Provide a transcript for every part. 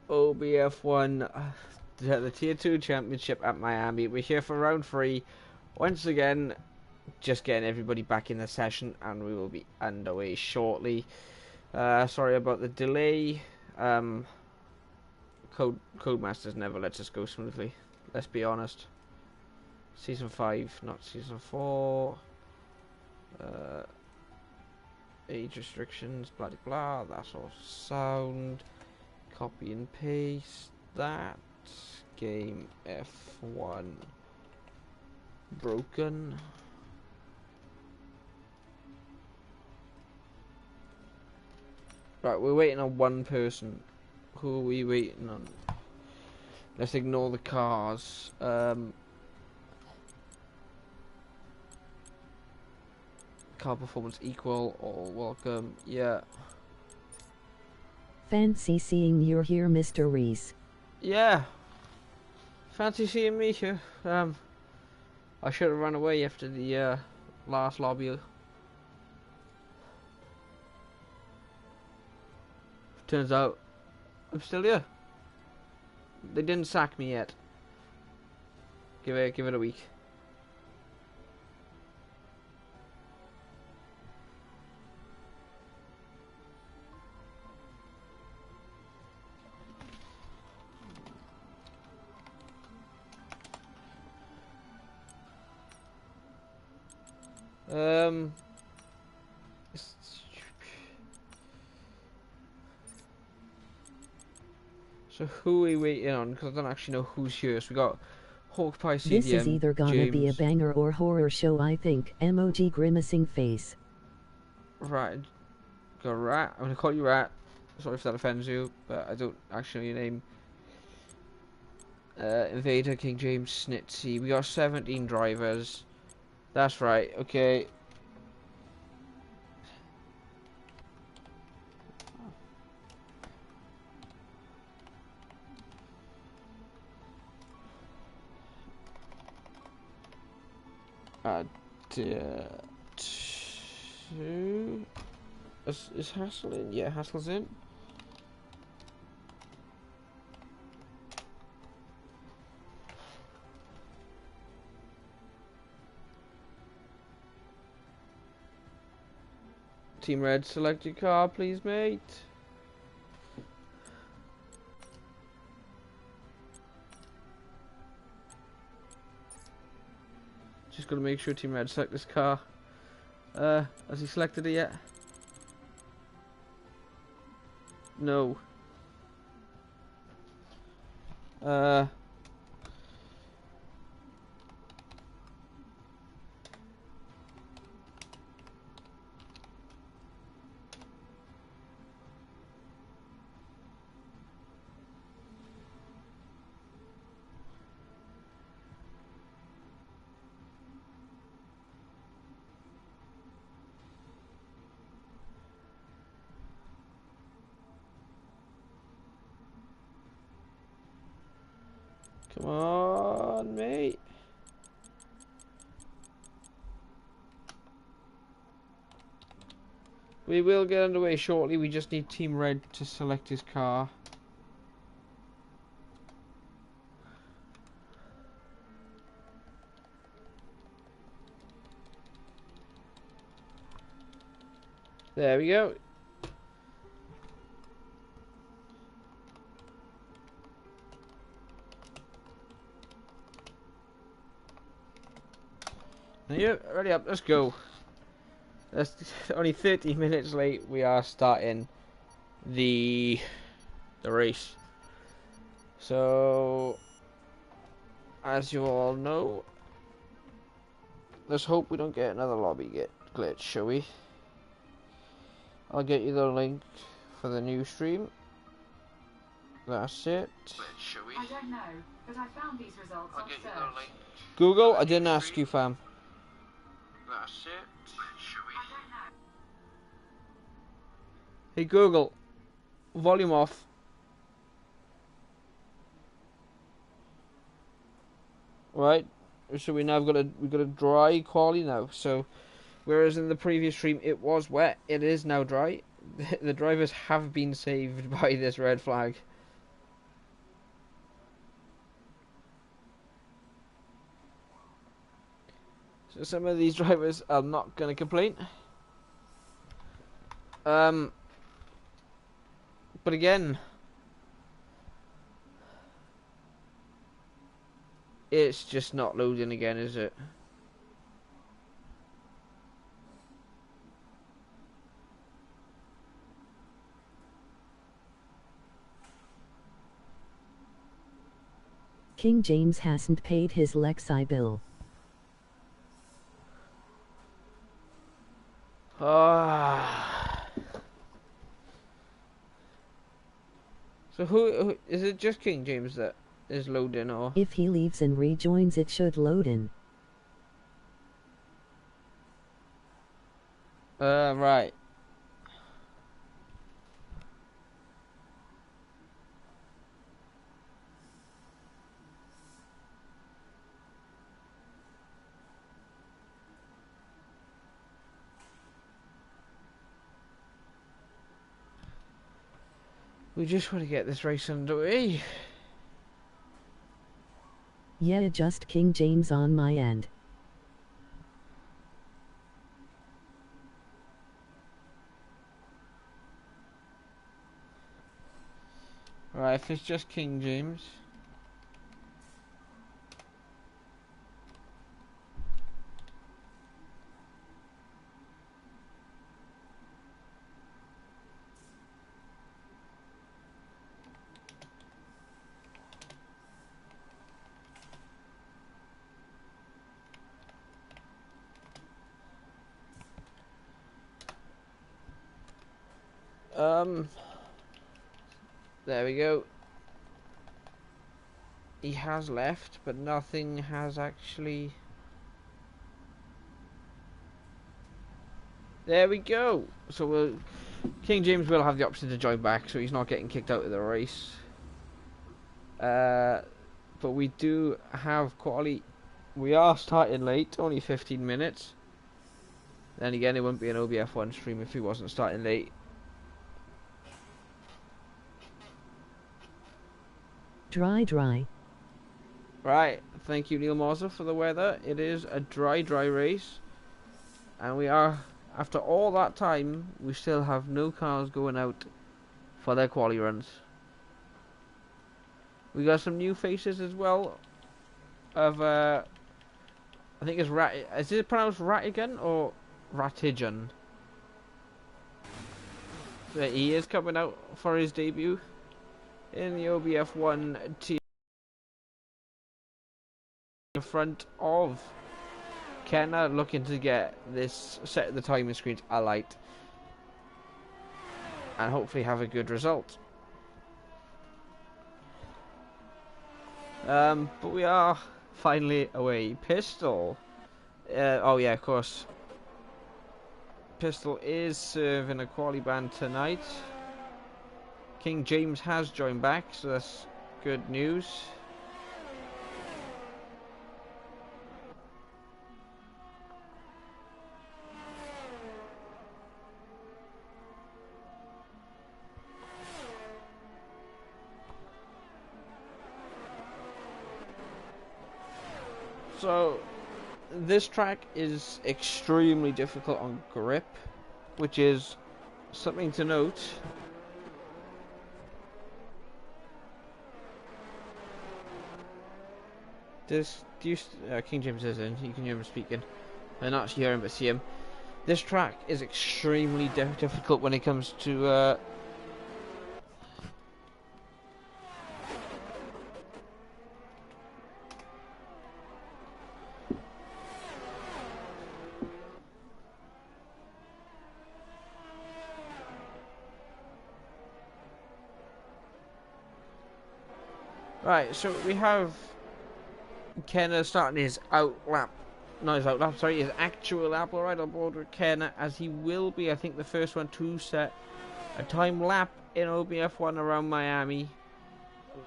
OBF1, the Tier 2 Championship at Miami. We're here for round 3. Once again, just getting everybody back in the session, and we will be underway shortly. Sorry about the delay. Codemasters never lets us go smoothly, let's be honest. Season 5, not Season 4. Age restrictions, blah blah, that's all sound. Copy and paste that. Game F1 broken. Right, we're waiting on one person. Who are we waiting on? Let's ignore the cars. Car performance equal, all welcome. Yeah. Fancy seeing you here, Mr. Rees. Yeah. Fancy seeing me here. I should have run away after the last lobby. Turns out I'm still here. They didn't sack me yet. Give it a week. So who are we waiting on? Because I don't actually know who's here. So we got Hawk Pie CDM. This is either gonna James. be a banger or horror show, I think. Emoji grimacing face. Right. Got Rat. I'm gonna call you Rat. Sorry if that offends you, but I don't actually know your name. Invader, King James, Snitsy. We got 17 drivers. That's right. Okay. Is Hassel in? Yeah, Hassel's in. Team Red, select your car, please, mate. Just gotta make sure Team Red select this car. Has he selected it yet? No. Come on, mate. We will get underway shortly. We just need Team Red to select his car. There we go. Yeah, ready up, let's go. That's only 30 minutes late. We are starting the race. So, as you all know, let's hope we don't get another lobby glitch, shall we? I'll get you the link for the new stream. That's it. Shall we? I don't know, but I found these results on search. Google, I didn't ask you, fam. That's it. Shall we? I don't know. Hey Google, volume off. Right, so we've got a dry quality now. So, whereas in the previous stream it was wet, it is now dry. The drivers have been saved by this red flag. So some of these drivers are not going to complain. But again, it's just not loading again, is it? King James hasn't paid his Lexi bill. So who is it? Just King James that is loading, or If he leaves and rejoins, it should load in. right. We just want to get this race underway. Yeah, just King James on my end. Right, if it's just King James. There we go. He has left, but nothing has actually... There we go. So King James will have the option to join back, so he's not getting kicked out of the race. But we do have quality. We are starting late, only 15 minutes. Then again, it wouldn't be an OBF1 stream if he wasn't starting late. Dry. Right, thank you Neil Moser for the weather. It is a dry race. And we are, after all that time, we still have no cars going out for their quali runs. We got some new faces as well. Of I think it's is it pronounced Rattigan or Rattigan? But he is coming out for his debut in the OBF1 team in front of Kenna, looking to get this set of the timing screens alight and hopefully have a good result. But we are finally away. Pistol. Oh yeah, of course. Pistol is serving a quali ban tonight. King James has joined back, so that's good news. So this track is extremely difficult on grip, which is something to note. King James is in. You can hear him speaking. I not actually hear him, but see him. This track is extremely difficult when it comes to right, so we have Kenna starting his his actual lap right on board with Kenna, as he will be, I think, the first one to set a time lap in OBF1 around Miami.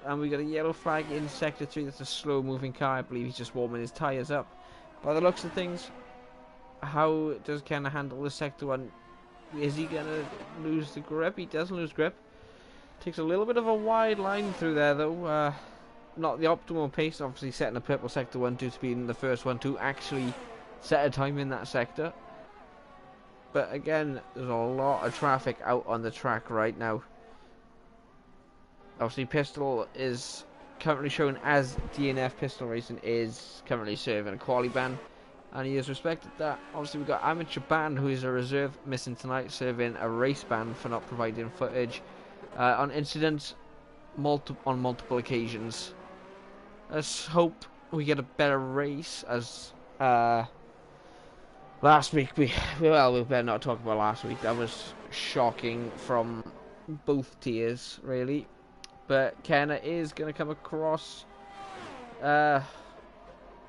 And we got a yellow flag in Sector 3, that's a slow moving car. I believe he's just warming his tyres up. By the looks of things, how does Kenna handle the Sector 1? Is he going to lose the grip? He doesn't lose grip. Takes a little bit of a wide line through there though. Not the optimal pace, obviously setting a purple Sector 1 due to being the first one to actually set a time in that sector. But again, there's a lot of traffic out on the track right now. Obviously, Pistol is currently shown as DNF. Pistol Racing is currently serving a quali ban, and he has respected that. Obviously, we've got Amateur Ban, who is a reserve, missing tonight, serving a race ban for not providing footage on incidents on multiple occasions. Let's hope we get a better race, as last week we better not talk about last week. That was shocking from both tiers, really. But Kenna is going to come across the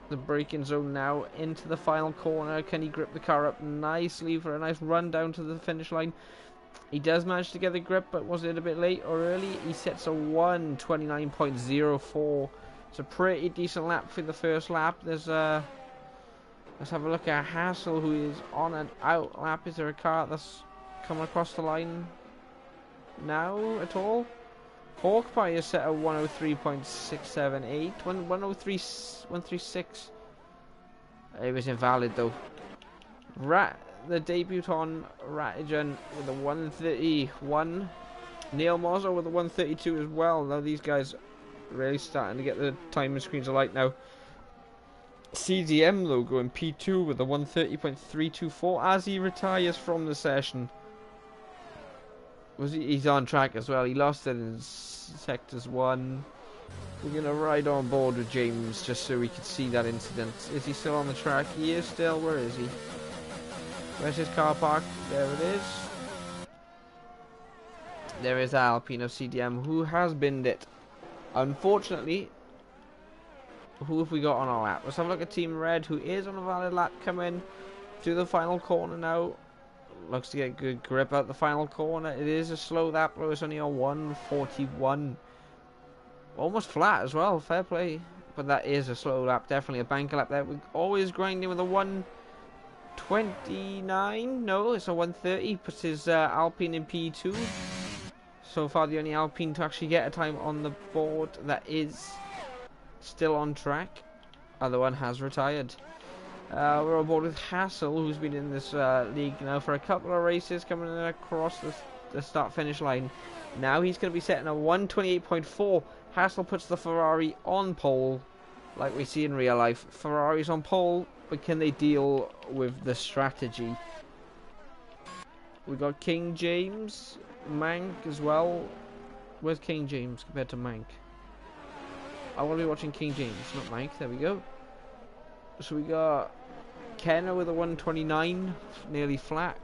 braking zone now into the final corner. Can he grip the car up nicely for a nice run down to the finish line? He does manage to get the grip, but was it a bit late or early? He sets a 1:29.04. It's a pretty decent lap for the first lap. There's let's have a look at Hassel, who is on an out lap. Is there a car that's coming across the line now at all? Hawkpie is set at 103.678. 136. It was invalid though. The debut on Ratigan with a 131. Neil Mozzo with a 132 as well. Now these guys really starting to get the timing screens alight now. CDM though going P2 with a 130.324 as he retires from the session. He's on track as well. He lost it in sectors 1. We're going to ride on board with James just so we can see that incident. Is he still on the track? He is still. Where is he? Where's his car park? There it is. There is Alpine of CDM, who has binned it. Unfortunately, who have we got on our lap? Let's have a look at Team Red, who is on a valid lap, coming to the final corner now. Looks to get good grip out the final corner. It is a slow lap though. It's only a 1:41. Almost flat as well. Fair play. But that is a slow lap. Definitely a banker lap there. We're always grinding with a 1:29. No, it's a 1:30. Puts his Alpine in P2. So far the only Alpine to actually get a time on the board that is still on track. Other one has retired. We're on board with Hassel, who's been in this league now for a couple of races, coming in across the start-finish line. Now he's going to be setting a 1:28.4. Hassel puts the Ferrari on pole, like we see in real life. Ferrari's on pole, but can they deal with the strategy? We got King James, Mank as well. Where's King James compared to Mank? I want to be watching King James, not Mank. There we go. So we got Kenna with a 1:29, nearly flat.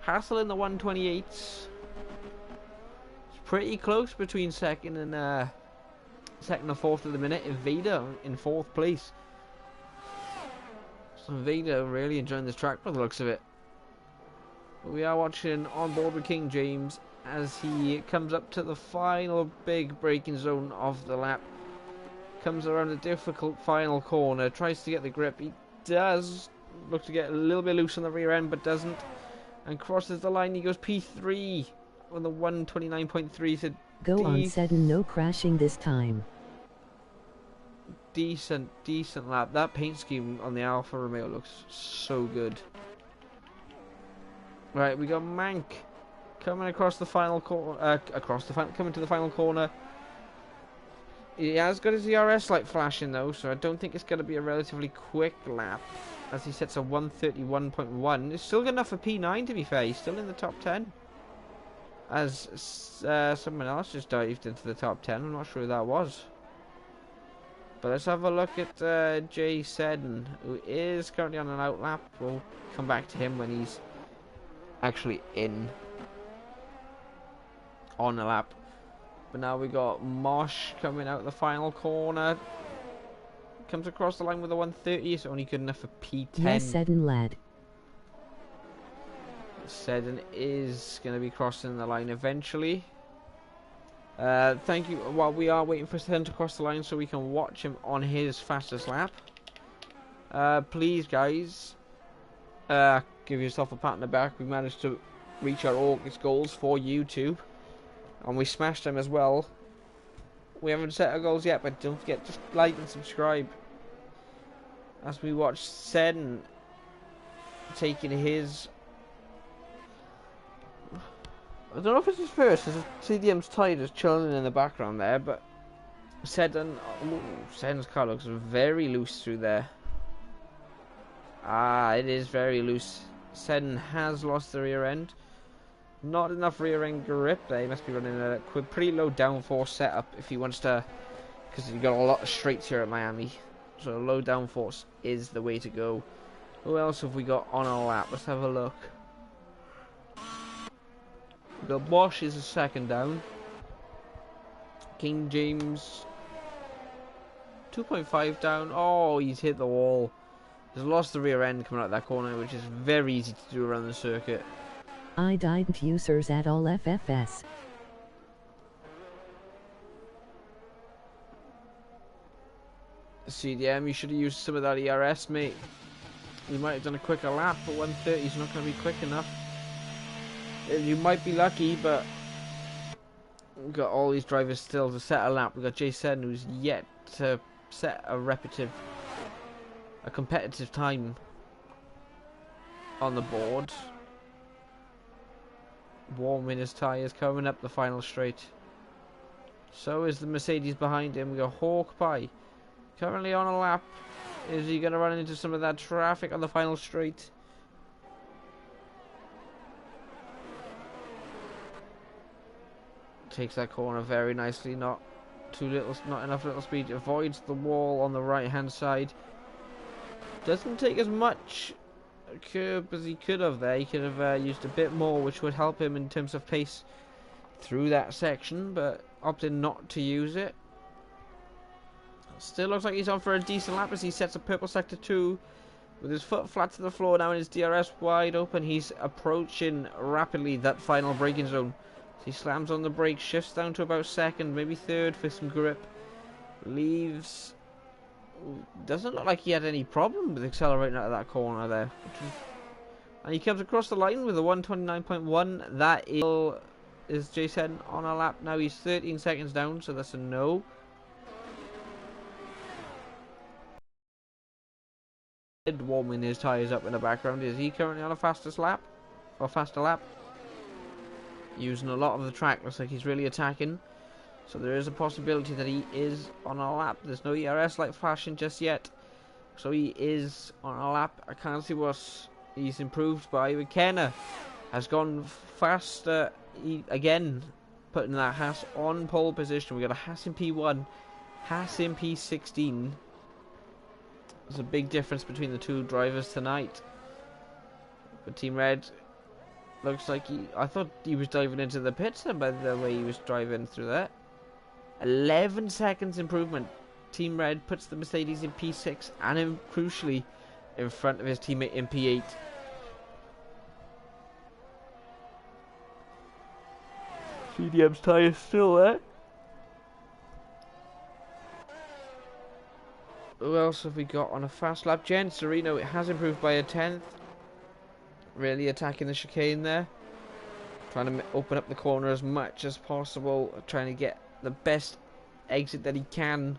Hassel in the 1:28s. It's pretty close between second and fourth at the minute. Invader in fourth place. So Invader really enjoying this track by the looks of it. We are watching on board with King James as he comes up to the final big braking zone of the lap. Comes around a difficult final corner, tries to get the grip. He does look to get a little bit loose on the rear end, but doesn't, and crosses the line. He goes P3 on the 1:29.3. So go on, Seddon, no crashing this time. Decent lap. That paint scheme on the Alfa Romeo looks so good. Right, we got Mank coming across the final corner. Coming to the final corner. He has got his ERS light flashing though, so I don't think it's going to be a relatively quick lap, as he sets a 1:31.1. It's still good enough for P9 to be fair. He's still in the top 10. As someone else just dived into the top 10. I'm not sure who that was. But let's have a look at Jay Seddon, who is currently on an out lap. We'll come back to him when he's actually on a lap. But now we got Mosh coming out the final corner. Comes across the line with a 1:30. It's only good enough for P10. Yes, Seddon lad. Seddon is going to be crossing the line eventually. Thank you. While we are waiting for Seddon to cross the line so we can watch him on his fastest lap. Please, guys, give yourself a pat on the back. We managed to reach our August goals for YouTube. And we smashed them as well. We haven't set our goals yet, but don't forget to like and subscribe. As we watch Seddon taking his... I don't know if it's his first, because CDM's tide is chilling in the background there, but Seddon... Ooh, Seddon's car looks very loose through there. Ah, it is very loose. Seddon has lost the rear end. Not enough rear end grip there. He must be running a pretty low downforce setup if he wants to, because you've got a lot of straights here at Miami. So low downforce is the way to go. Who else have we got on our lap? Let's have a look. The Bosch is a second down. King James 2.5 down. Oh, he's hit the wall. He's lost the rear end coming out of that corner, which is very easy to do around the circuit. I didn't users at all FFS. CDM, you should have used some of that ERS, mate. You might have done a quicker lap, but 130 is not going to be quick enough. You might be lucky, but we've got all these drivers still to set a lap. We've got Jason, who's yet to set a competitive time on the board. Warming his tyres, coming up the final straight. So is the Mercedes behind him. We got Hawk Pie currently on a lap. Is he going to run into some of that traffic on the final straight? Takes that corner very nicely. Not enough little speed. Avoids the wall on the right hand side. Doesn't take as much curb as he could have there. He could have used a bit more, which would help him in terms of pace through that section, but opted not to use it. Still looks like he's on for a decent lap as he sets a purple sector 2 with his foot flat to the floor now and his DRS wide open. He's approaching rapidly that final braking zone. He slams on the brake, shifts down to about second, maybe third for some grip. Leaves. Doesn't look like he had any problem with accelerating out of that corner there. And he comes across the line with a 129.1. That is Jason on a lap. Now he's 13 seconds down, so that's a no. Warming his tyres up in the background. Is he currently on a faster lap? Using a lot of the track. Looks like he's really attacking. So there is a possibility that he is on a lap. There's no ERS light flashing just yet. So he is on a lap. I can't see what he's improved by. McKenna has gone faster. Again, putting that Haas on pole position. We got a Haas in P1, Haas in P16. There's a big difference between the two drivers tonight. But Team Red looks like I thought he was diving into the pits by the way he was driving through that. 11 seconds improvement. Team Red puts the Mercedes in P6 and crucially in front of his teammate in P8. CDM's tyre still there. Who else have we got on a fast lap? Jen Sereno, it has improved by a 10th. Really attacking the chicane there. Trying to open up the corner as much as possible. Trying to get the best exit that he can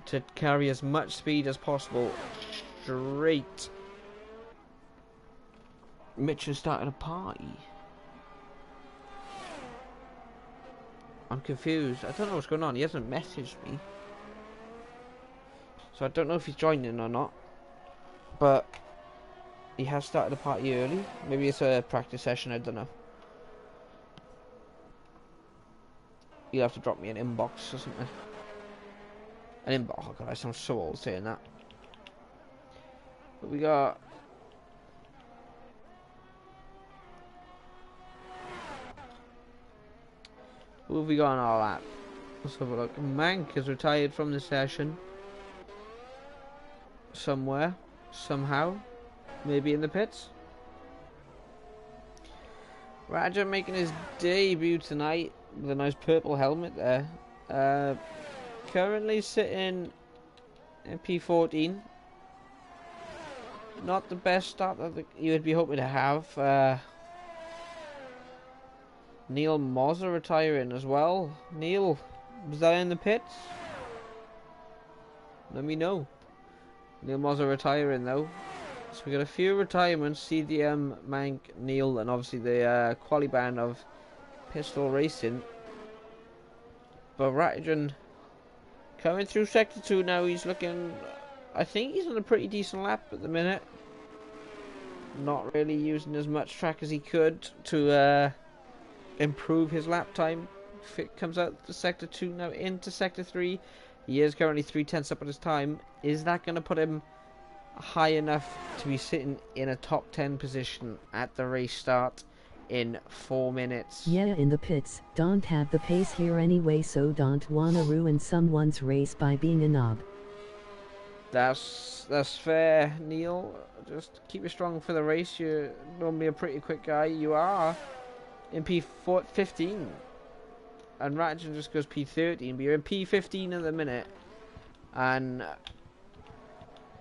to carry as much speed as possible. Straight. Mitch has started a party. I'm confused. I don't know what's going on. He hasn't messaged me. So I don't know if he's joining or not, but he has started a party early. Maybe it's a practice session, I don't know. You'll have to drop me an inbox or something. An inbox, oh god, I sound so old saying that. But we got... who have we got on our lap? Let's have a look. Mank is retired from the session. Somewhere, somehow, maybe in the pits. Raja making his debut tonight with a nice purple helmet there. Currently sitting in P14. Not the best start that you would be hoping to have. Neil Mozza retiring as well. Neil, was that in the pits? Let me know. Neil Mozza retiring though. So we got a few retirements: CDM, Mank, Neil, and obviously the quali ban of Pistol Racing. But Rattigan coming through sector 2 now. He's looking, I think he's on a pretty decent lap at the minute. Not really using as much track as he could to improve his lap time. If it comes out to sector 2 now into sector 3, he is currently 3/10 up at his time. Is that going to put him high enough to be sitting in a top 10 position at the race start in 4 minutes? Yeah, in the pits, don't have the pace here anyway, so don't wanna ruin someone's race by being a knob. That's fair, Neil. Just keep it strong for the race. You're normally a pretty quick guy. You are in P15. And Ratchet just goes P13, but you're in P15 at the minute. And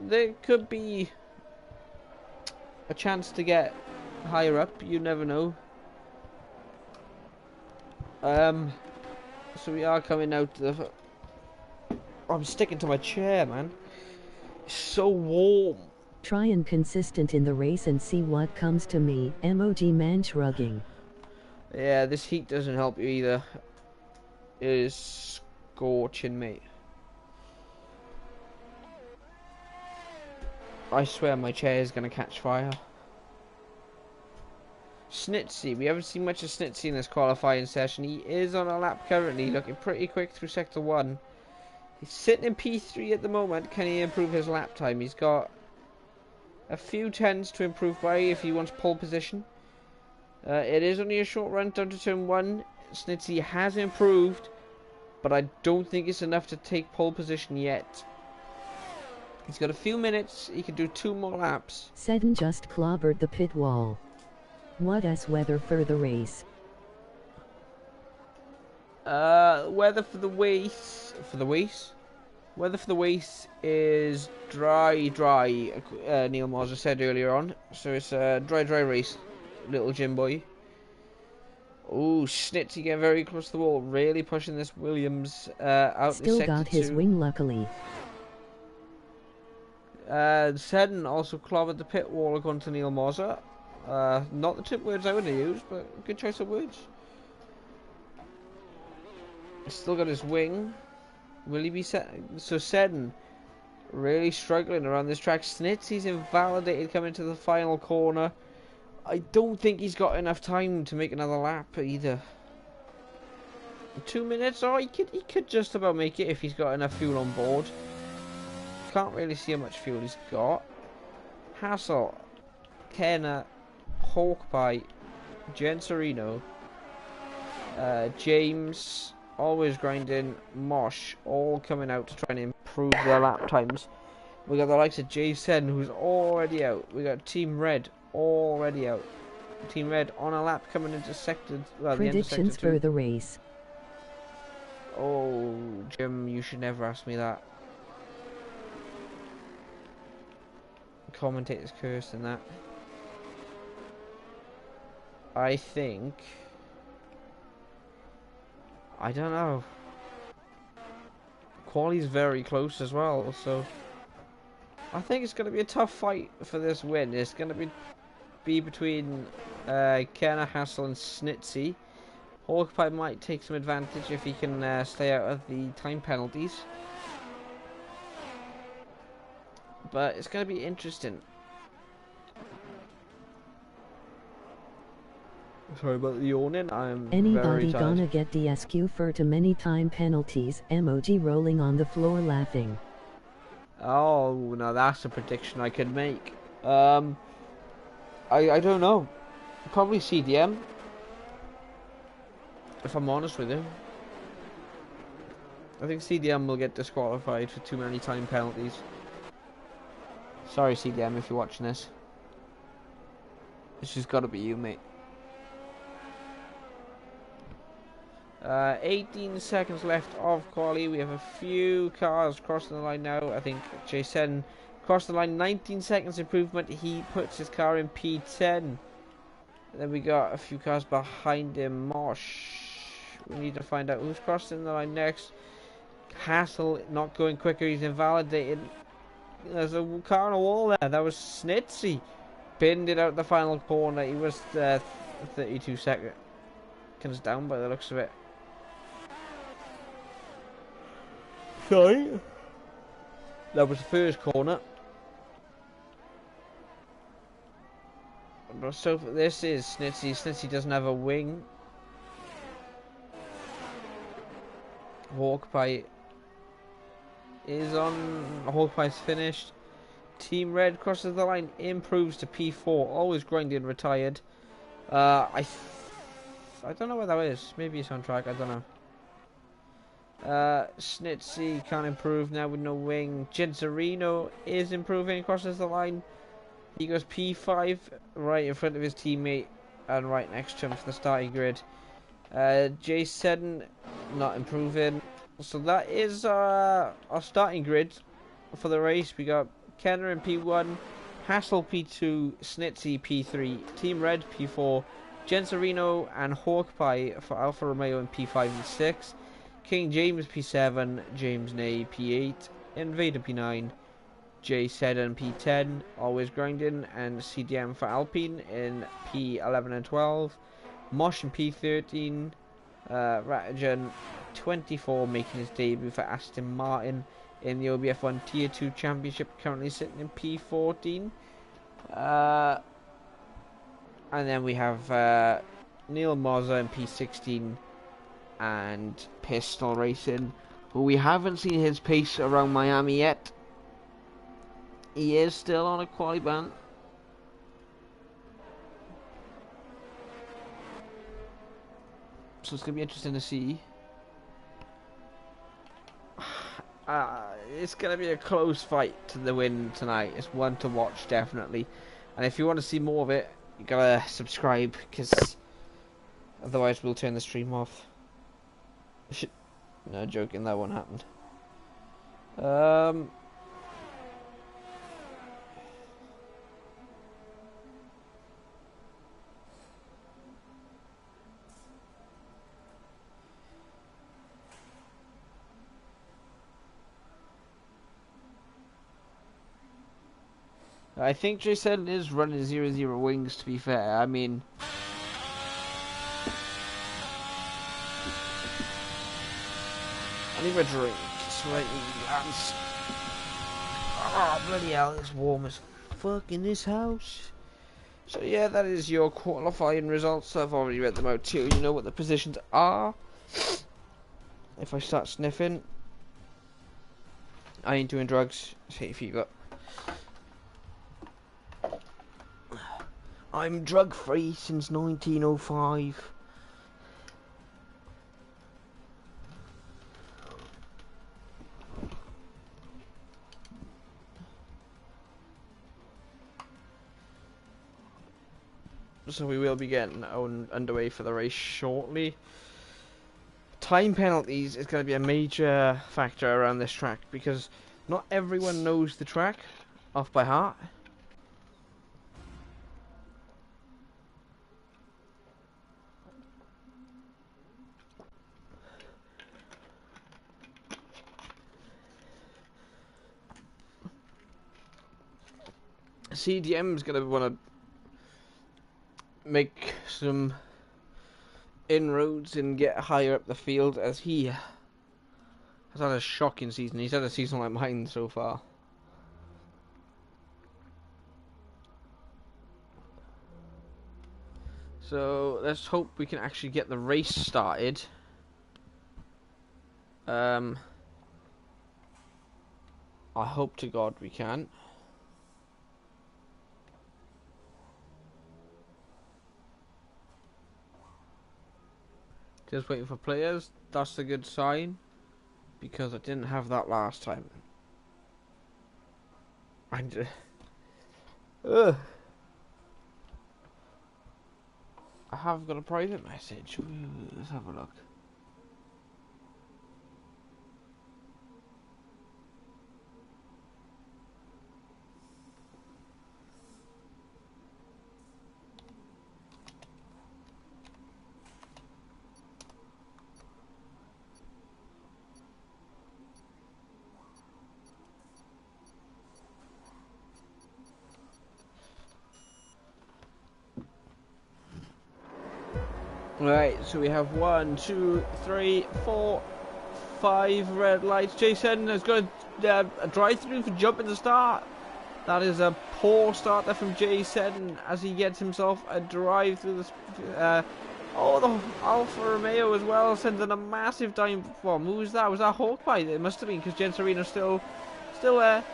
there could be a chance to get higher up. You never know. So we are coming out to the... I'm sticking to my chair, man. It's so warm. Try and consistent in the race and see what comes to me. MOG man shrugging. Yeah, this heat doesn't help you either. It is scorching me. I swear my chair is going to catch fire. Snitsy, we haven't seen much of Snitsy in this qualifying session. He is on a lap currently, looking pretty quick through sector 1. He's sitting in P3 at the moment. Can he improve his lap time? He's got a few tens to improve by if he wants pole position. It is only a short run down to turn 1. Snitsy has improved, but I don't think it's enough to take pole position yet. He's got a few minutes. He can do 2 more laps. Seddon just clobbered the pit wall. What is weather for the race? Weather for the race. Weather for the race is dry. Neil Marzer said earlier on. So it's a dry race, little Jim boy. Oh, Snitsy getting very close to the wall, really pushing this Williams out. Still got his wing, luckily. Seddon also clobbered the pit wall according to Neil Marzer. Not the tip words I would have used, but good choice of words. Still got his wing. Will he be set? So Seddon really struggling around this track. Snitsy's invalidated coming to the final corner. I don't think he's got enough time to make another lap either. 2 minutes? Oh, he could just about make it if he's got enough fuel on board. Can't really see how much fuel he's got. Hassel, Kenner, Hawkeye, Genserino, James, always grinding, Mosh, all coming out to try and improve their lap times. We got the likes of Jason, who's already out. We got Team Red already out. Team Red on a lap coming into sector. Well, predictions the end of sector 2. for the race. Oh, Jim, you should never ask me that. Commentator's curse and that. I think... I don't know. Quali's very close as well, so... I think it's going to be a tough fight for this win. It's going to be between Kenner, Hassel and Snitsy. Hawkeye might take some advantage if he can stay out of the time penalties. But it's going to be interesting. Sorry about the yawning. I'm Anybody very tired. gonna get DSQ for too many time penalties? MOG rolling on the floor laughing. Oh, now that's a prediction I could make. I don't know. Probably CDM. If I'm honest with you. I think CDM will get disqualified for too many time penalties. Sorry CDM if you're watching this. It's just gotta be you, mate. 18 seconds left of quali. We have a few cars crossing the line now. I think Jason crossed the line. 19 seconds improvement. He puts his car in P10. Then we got a few cars behind him. Mosh. We need to find out who's crossing the line next. Hassel not going quicker. He's invalidated. There's a car on a wall there. That was Snitsy. Binned it out the final corner. He was 32 seconds down by the looks of it. Sorry. That was the first corner. So this is Snitsy. Snitsy doesn't have a wing. Hawkeye is on. Hawkeye's finished. Team Red crosses the line, improves to P4. Always grinding, retired. I don't know where that is. Maybe it's on track. I don't know. Snitsy can't improve now with no wing. Genzarino is improving, crosses the line. He goes P5 right in front of his teammate and right next to him for the starting grid. J7 not improving. So that is our starting grid for the race. We got Kenner in P1, Hassel P2, Snitsy P3, Team Red P4, Genzarino and Hawkeye for Alfa Romeo in P5 and 6, King James P7, James Ney P8, Invader P9, J7 P10, always grinding, and CDM for Alpine in P11 and 12, Mosh in P13, Ratigan 24 making his debut for Aston Martin in the OBF1 Tier 2 Championship, currently sitting in P14. And then we have Neil Moza in P16 and Pistol Racing, but we haven't seen his pace around Miami yet. He is still on a quali ban. So it's going to be interesting to see. It's going to be a close fight to the win tonight. It's one to watch, definitely. And if you want to see more of it, you got to subscribe, because otherwise we'll turn the stream off. No, joking, that won't happen. I think J7 is running 0-0 wings, to be fair. I mean, I need my drink. Slightly lands. Oh, bloody hell, it's warm as fuck in this house. So yeah, that is your qualifying results. I've already read them out too. You know what the positions are. If I start sniffing, I ain't doing drugs. See if you got. I'm drug free since 1905. So we will be getting underway for the race shortly. Time penalties is going to be a major factor around this track, because not everyone knows the track off by heart. CDM is going to want to make some inroads and get higher up the field, as he has had a shocking season. He's had a season like mine so far. So let's hope we can actually get the race started. I hope to God we can. Just waiting for players. That's a good sign, because I didn't have that last time. I have got a private message. Let's have a look. Right, so we have 1, 2, 3, 4, 5 red lights. Jason has got a drive-through for jumping the start. That is a poor start there from Jason as he gets himself a drive through the. Oh, the Alfa Romeo as well, sending a massive time bomb. Who was that? Was that Hawkeye? It must have been, because Gensarino's still there.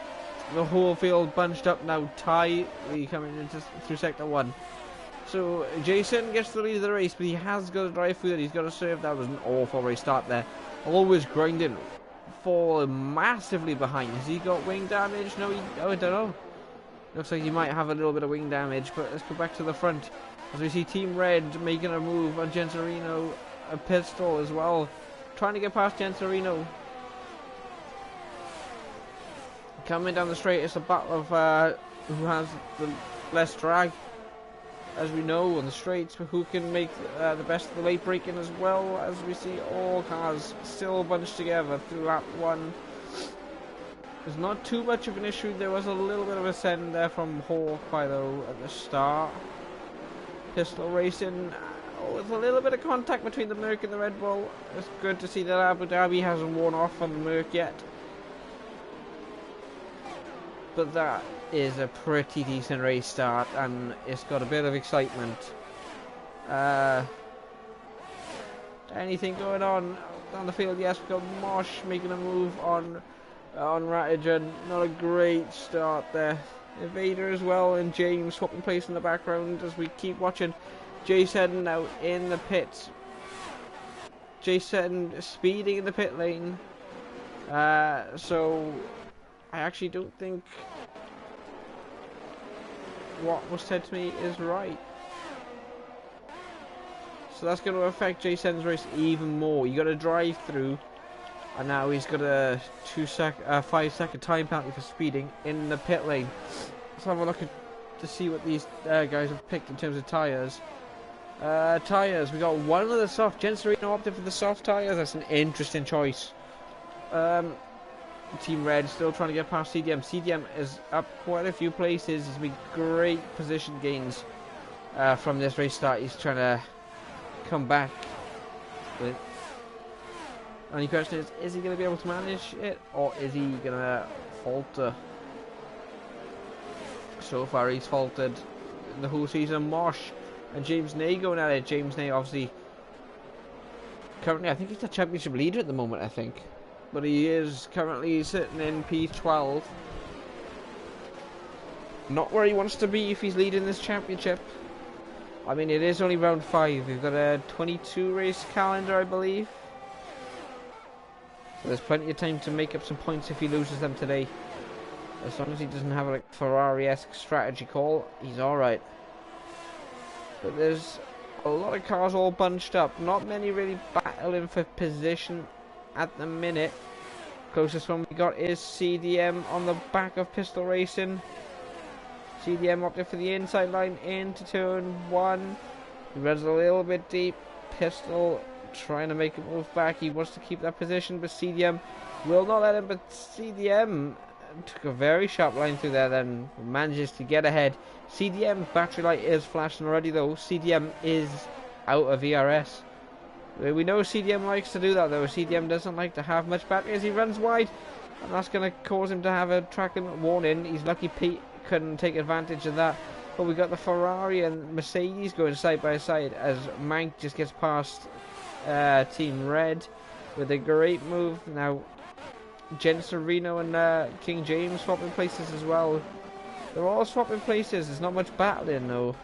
The whole field bunched up now, tightly coming into through sector 1. So Jason gets the lead of the race, but he has got to drive through it. He's got to serve. That was an awful race start there. Always grinding, falling massively behind. Has he got wing damage? No, I don't know. Looks like he might have a little bit of wing damage, but let's go back to the front. As we see Team Red making a move on Gensarino, a pistol as well, trying to get past Gensarino. Coming down the straight, it's a battle of who has the less drag, as we know, on the straights, but who can make the best of the late braking as well, as we see all cars still bunched together through lap 1. There's not too much of an issue. There was a little bit of a send there from Hawkeye though at the start. Pistol racing. Oh, there's a little bit of contact between the Merc and the Red Bull. It's good to see that Abu Dhabi hasn't worn off on the Merc yet. But that is a pretty decent race start, and it's got a bit of excitement. Anything going on the field? Yes, we've got Mosh making a move on Rattigan. Not a great start there. Invader as well, and James swapping place in the background as we keep watching. Jason now in the pits. Jason speeding in the pit lane. So I actually don't think what was said to me is right. So that's going to affect Jason's race even more. You got to drive through, and now he's got a 5-second time penalty for speeding in the pit lane. Let's have a look to see what these guys have picked in terms of tyres. Tyres, we got one of the soft. Gensarino opted for the soft tyres. That's an interesting choice. Team Red still trying to get past CDM. CDM is up quite a few places. There's been great position gains from this race start. He's trying to come back. But only question is he going to be able to manage it, or is he going to falter? So far he's faltered the whole season. Mosh and James Ney going at it. James Ney obviously currently, I think he's the championship leader at the moment, I think. But he is currently sitting in P12. Not where he wants to be if he's leading this championship. I mean, it is only round 5. We've got a 22 race calendar, I believe. So there's plenty of time to make up some points if he loses them today. As long as he doesn't have a like, Ferrari-esque strategy call, he's alright. But there's a lot of cars all bunched up. Not many really battling for position at the minute. Closest one we got is CDM on the back of Pistol Racing. CDM opted for the inside line into turn 1. He runs a little bit deep. Pistol trying to make a move back. He wants to keep that position, but CDM will not let him. But CDM took a very sharp line through there, then manages to get ahead. CDM battery light is flashing already though. CDM is out of ERS. We know CDM likes to do that though. CDM doesn't like to have much battery as he runs wide, and that's going to cause him to have a tracking warning. He's lucky Pete couldn't take advantage of that. But we got the Ferrari and Mercedes going side by side as Mank just gets past Team Red with a great move. Now Gensarino and King James swapping places as well. They're all swapping places. There's not much battling though.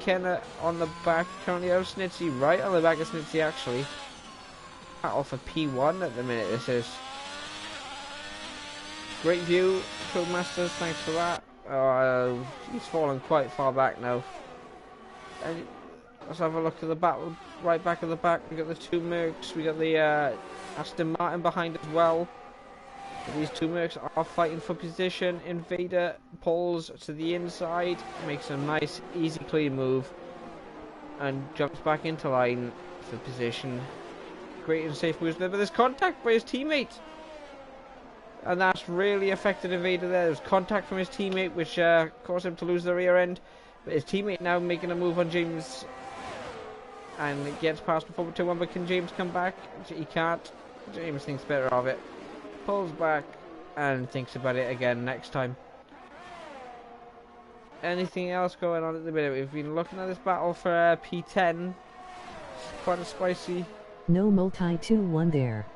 Kenna on the back, currently out of Snitsy, right on the back of Snitsy actually. Battle for P1 at the minute this is. Great view, Codemasters, thanks for that. He's fallen quite far back now. And let's have a look at the battle right back at the back. We got the two Mercs, we got the Aston Martin behind as well. These two Mercs are fighting for position. Invader pulls to the inside, makes a nice easy clean move and jumps back into line for position. Great and safe moves there, but there's contact by his teammate, and that's really affected Invader there. There's contact from his teammate which caused him to lose the rear end, but his teammate now making a move on James and gets past before 2-1, but can James come back? He can't. James thinks better of it. Pulls back and thinks about it again next time. Anything else going on at the minute? We've been looking at this battle for P10. It's quite a spicy. No multi 2-1 there.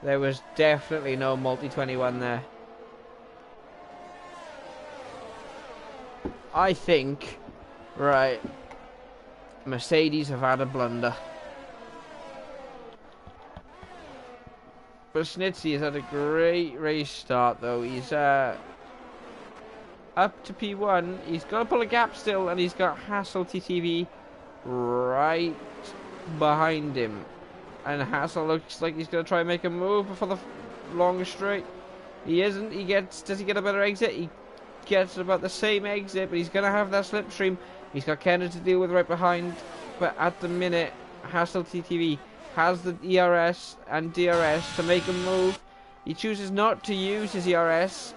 There was definitely no multi-21 there. I think, right, Mercedes have had a blunder. But Snitsy has had a great race start though. He's up to P1. He's got to pull a gap still, and he's got Hassel TTV right behind him. And Hassel looks like he's going to try and make a move before the longest straight. He isn't. Does he get a better exit? He gets about the same exit, but he's going to have that slipstream. He's got Kenner to deal with right behind. But at the minute, Hassel TTV has the ERS and DRS to make a move. He chooses not to use his ERS,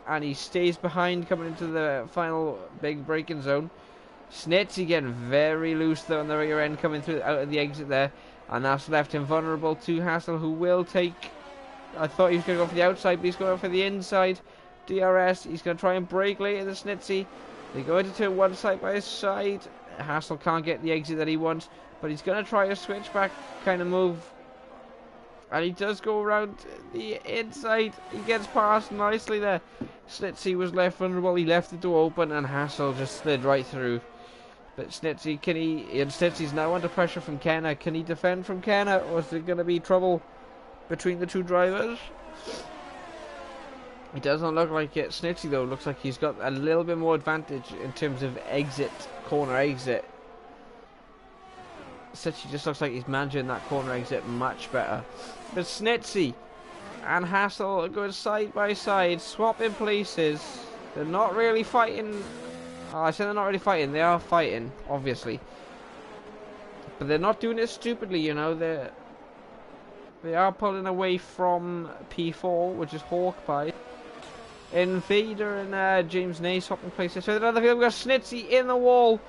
and he stays behind coming into the final big braking zone. Snitsy getting very loose though on the rear end, coming through out of the exit there, and that's left him vulnerable to Hassel, who will take. I thought he was going to go for the outside, but he's going for the inside. DRS. He's going to try and brake later than Snitsy. They go into turn one side by side. Hassel can't get the exit that he wants, but he's going to try a switchback kind of move. And he does go around the inside. He gets past nicely there. Snitsy was left vulnerable. He left the door open, and Hassel just slid right through. But Snitsy, and Snitsy's now under pressure from Kenner. Can he defend from Kenner, or is there going to be trouble between the two drivers? It doesn't look like it. Snitsy though looks like he's got a little bit more advantage in terms of exit, corner exit. Snitsy just looks like he's managing that corner exit much better. But Snitsy and Hassel are going side by side, swapping places. They're not really fighting. Oh, I said they're not really fighting. They are fighting, obviously. But they're not doing it stupidly, you know. They are pulling away from P4, which is Hawkeye. Invader and James Ney swapping places. So another field, we've got Snitsy in the wall.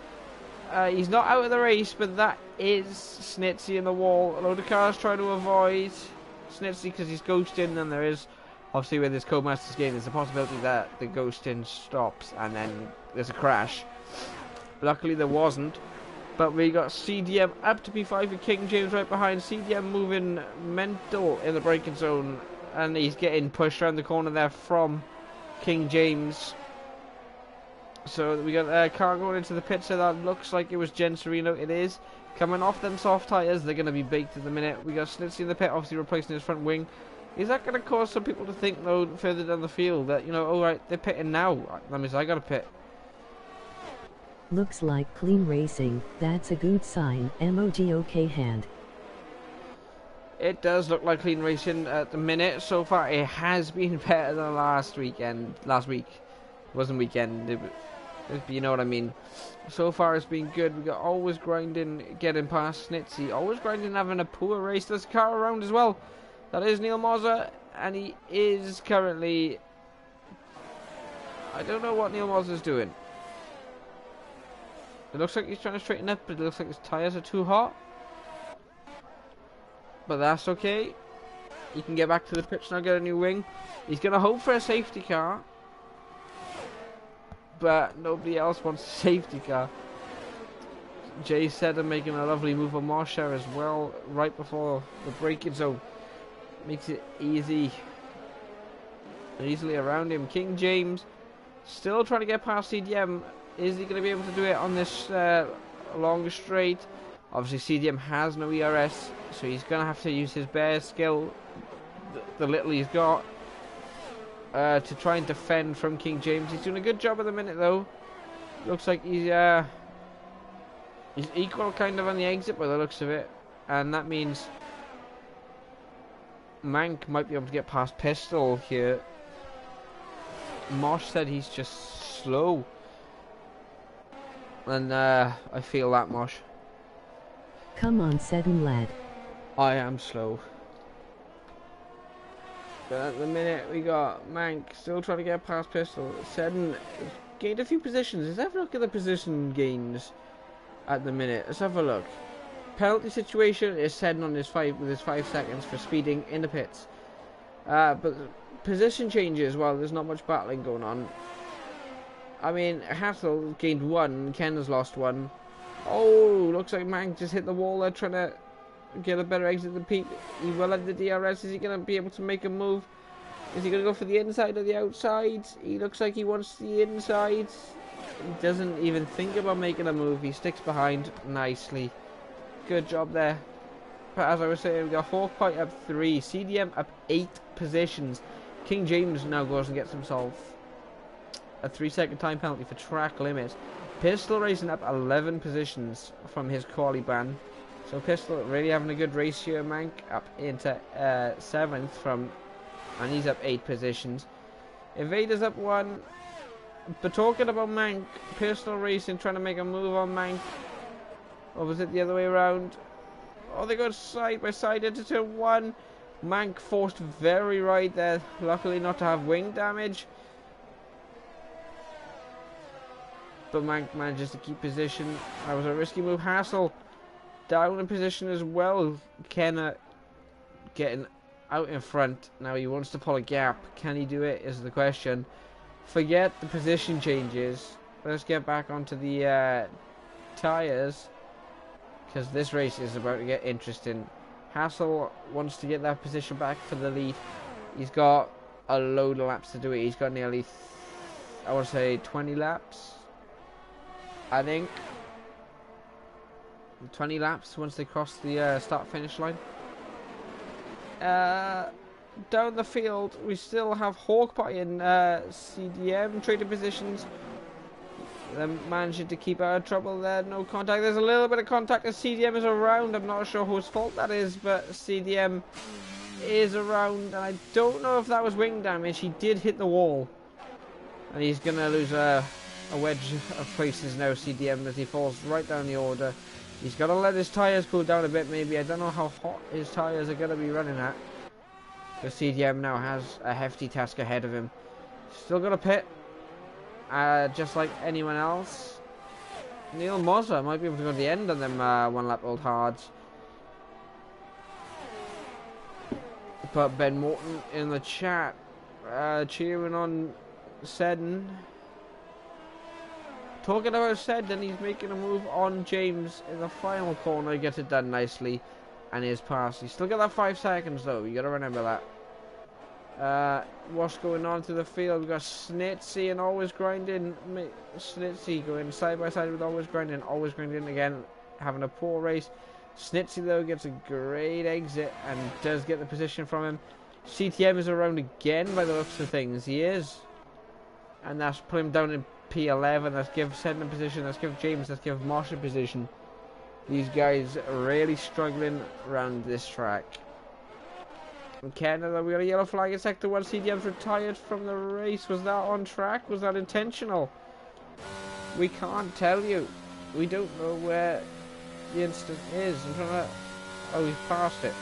He's not out of the race, but that is Snitsy in the wall. A load of cars trying to avoid Snitsy because he's ghosting, and there is, obviously with this Codemasters game, there's a possibility that the ghosting stops and then there's a crash. Luckily there wasn't. But we got CDM up to P5 with King James right behind. CDM moving mental in the braking zone, and he's getting pushed around the corner there from King James. So we got a car going into the pit, so that looks like it was Jen Sereno. It is. Coming off them soft tyres, they're going to be baked in the minute. We got Snitsy in the pit, obviously replacing his front wing. Is that going to cause some people to think, though, further down the field, that, you know, alright, they're pitting now. That means I got to pit. Looks like clean racing. That's a good sign. Emoji OK hand. It does look like clean racing at the minute. So far, it has been better than last weekend. Last week. It wasn't weekend. You know what I mean. So far, it's been good. We got always grinding, getting past Snitsy. Always grinding, having a poor race. There's a car around as well. That is Neil Moser. And he is currently... I don't know what Neil Moser's doing. It looks like he's trying to straighten up, but it looks like his tyres are too hot. But that's okay. He can get back to the pitch now, get a new wing. He's going to hope for a safety car. But nobody else wants a safety car. Jay said I'm making a lovely move on Marsha as well, right before the braking zone. Makes it easily around him. King James still trying to get past CDM. Is he going to be able to do it on this longer straight? Obviously CDM has no ERS, so he's going to have to use his bare skill, the little he's got, to try and defend from King James. He's doing a good job at the minute though. Looks like he's equal kind of on the exit by the looks of it, and that means Mank might be able to get past Pistol here. Mosh said he's just slow. And I feel that, Mosh. Come on, Seddon lad. I am slow. But at the minute, we got Mank still trying to get past Pistol. Seddon gained a few positions. Let's have a look at the position gains at the minute. Let's have a look. penalty situation is Seddon on his with his 5 seconds for speeding in the pits. But position changes, well, there's not much battling going on. I mean, Hassel gained 1, Ken has lost 1. Oh, looks like Mank just hit the wall there trying to get a better exit than Pete. He will have the DRS. Is he going to be able to make a move? Is he going to go for the inside or the outside? He looks like he wants the inside. He doesn't even think about making a move. He sticks behind nicely. Good job there. But as I was saying, we got Hawkeye up 3, CDM up 8 positions. King James now goes and gets himself a 3-second time penalty for track limit. Pistol Racing up 11 positions from his quali ban. So Pistol really having a good race here. Mank up into 7th from, and he's up 8 positions. Invader's up 1. But talking about Mank, Pistol Racing trying to make a move on Mank. Or was it the other way around? Oh, they go side by side into turn 1. Mank forced very right there. Luckily not to have wing damage. But Mank manages to keep position. That was a risky move. Hassel down in position as well. Kenna getting out in front. Now he wants to pull a gap. Can he do it is the question. Forget the position changes. Let's get back onto the tyres. Because this race is about to get interesting. Hassel wants to get that position back for the lead. He's got a load of laps to do it. He's got nearly, I want to say 20 laps. I think 20 laps once they cross the start-finish line. Down the field, we still have Hawkeye in CDM trading positions. They're managing to keep out of trouble there. No contact. There's a little bit of contact as CDM is around. I'm not sure whose fault that is, but CDM is around. And I don't know if that was wing damage. He did hit the wall. And he's going to lose a wedge of places now, CDM, as he falls right down the order. He's got to let his tyres cool down a bit, maybe. I don't know how hot his tyres are going to be running at. But CDM now has a hefty task ahead of him. Still got a pit. Just like anyone else. Neil Moser might be able to go to the end on them one lap old hards. But Ben Morton in the chat cheering on Seddon. Talking about Seddon, he's making a move on James in the final corner. He gets it done nicely and is passed. He's still got that 5 seconds though, you gotta remember that. What's going on through the field? We've got Snitsy and Always Grinding. Snitsy going side by side with Always Grinding again, having a poor race. Snitsy though gets a great exit and does get the position from him. CTM is around again by the looks of things. He is. And that's put him down in P11. That's give Seddon position. That's give James. That's give Marsh a position. These guys are really struggling around this track. In Canada, we got a yellow flag in Sector 1. CDM's retired from the race. Was that on track? Was that intentional? We can't tell you. We don't know where the incident is. I'm trying to... Oh, we've passed it.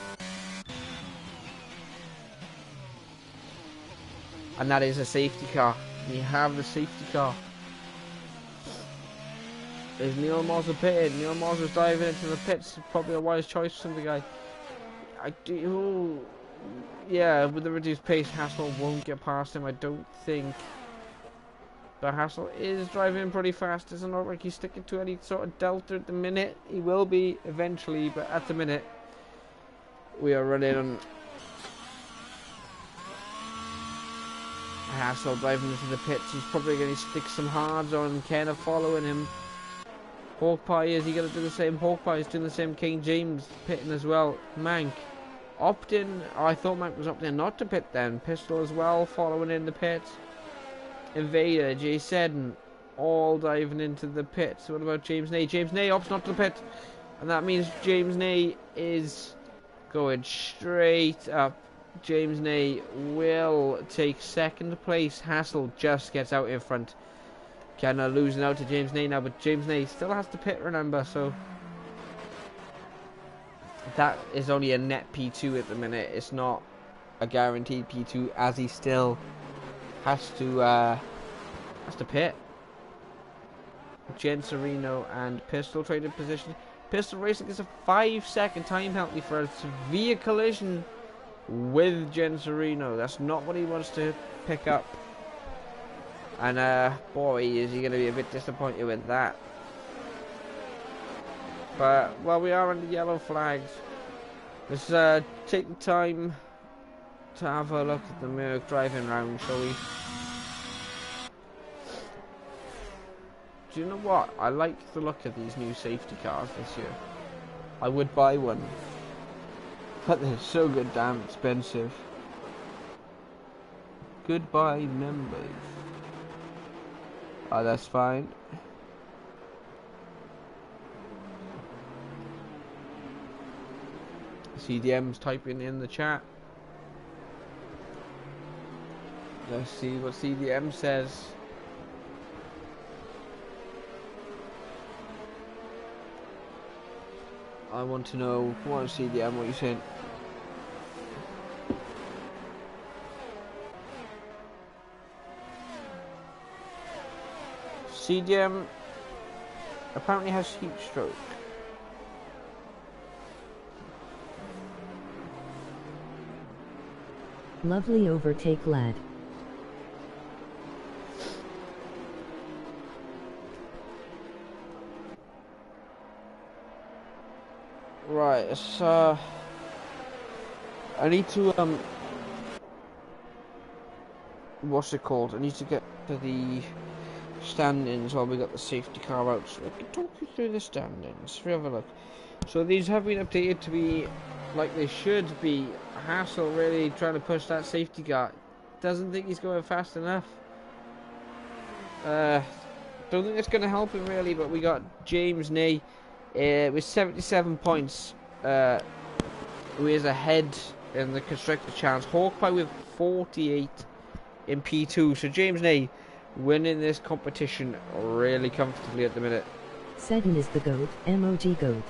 And that is a safety car. We have the safety car. Is Neil Moser pitted? Neil Moser's diving into the pits. Probably a wise choice from the guy. Yeah, with the reduced pace, Hassel won't get past him, I don't think. But Hassel is driving pretty fast. Doesn't look like he's sticking to any sort of delta at the minute. He will be eventually, but at the minute, we are running on Hassel driving into the pits. He's probably going to stick some hards on. Kenna following him. Hawkeye, is he going to do the same? Hawkeye is doing the same. King James pitting as well. Mank opting. Oh, I thought Mank was opting not to pit then. Pistol as well following in the pits. Invader, Jay Seddon all diving into the pits. What about James Nay? James Nay opts not to pit, and that means James Nay is going straight up. James Nay will take second place. Hassel just gets out in front. Kind of losing out to James Nay now, but James Nay still has to pit, remember, so that is only a net P2 at the minute. It's not a guaranteed P2, as he still has to pit. Jen Sereno and Pistol traded position. Pistol Racing is a 5-second time penalty for a severe collision with Genserino. That's not what he wants to pick up. And boy, is he going to be a bit disappointed with that. But while we are on the yellow flags, let's take the time to have a look at the Merc driving round, shall we? Do you know what? I like the look of these new safety cars this year. I would buy one. But they're so goddamn expensive. Goodbye, members. Oh, that's fine. CDM's typing in the chat. Let's see what CDM says. I want to know. Come on, CDM, what you saying? CDM apparently has heat stroke. Lovely overtake, lad. Right, so I need to what's it called? I need to get to the standings while we got the safety car out, so I can talk you through the standings. We have a look. So these have been updated to be like they should be. Hassel really trying to push that safety car. Doesn't think he's going fast enough. Don't think it's going to help him really, but we got James Ney with 77 points, who is ahead in the Constructor Challenge. Hawkeye with 48 in P2. So James Ney winning this competition really comfortably at the minute. Second is the GOAT, MOG GOAT.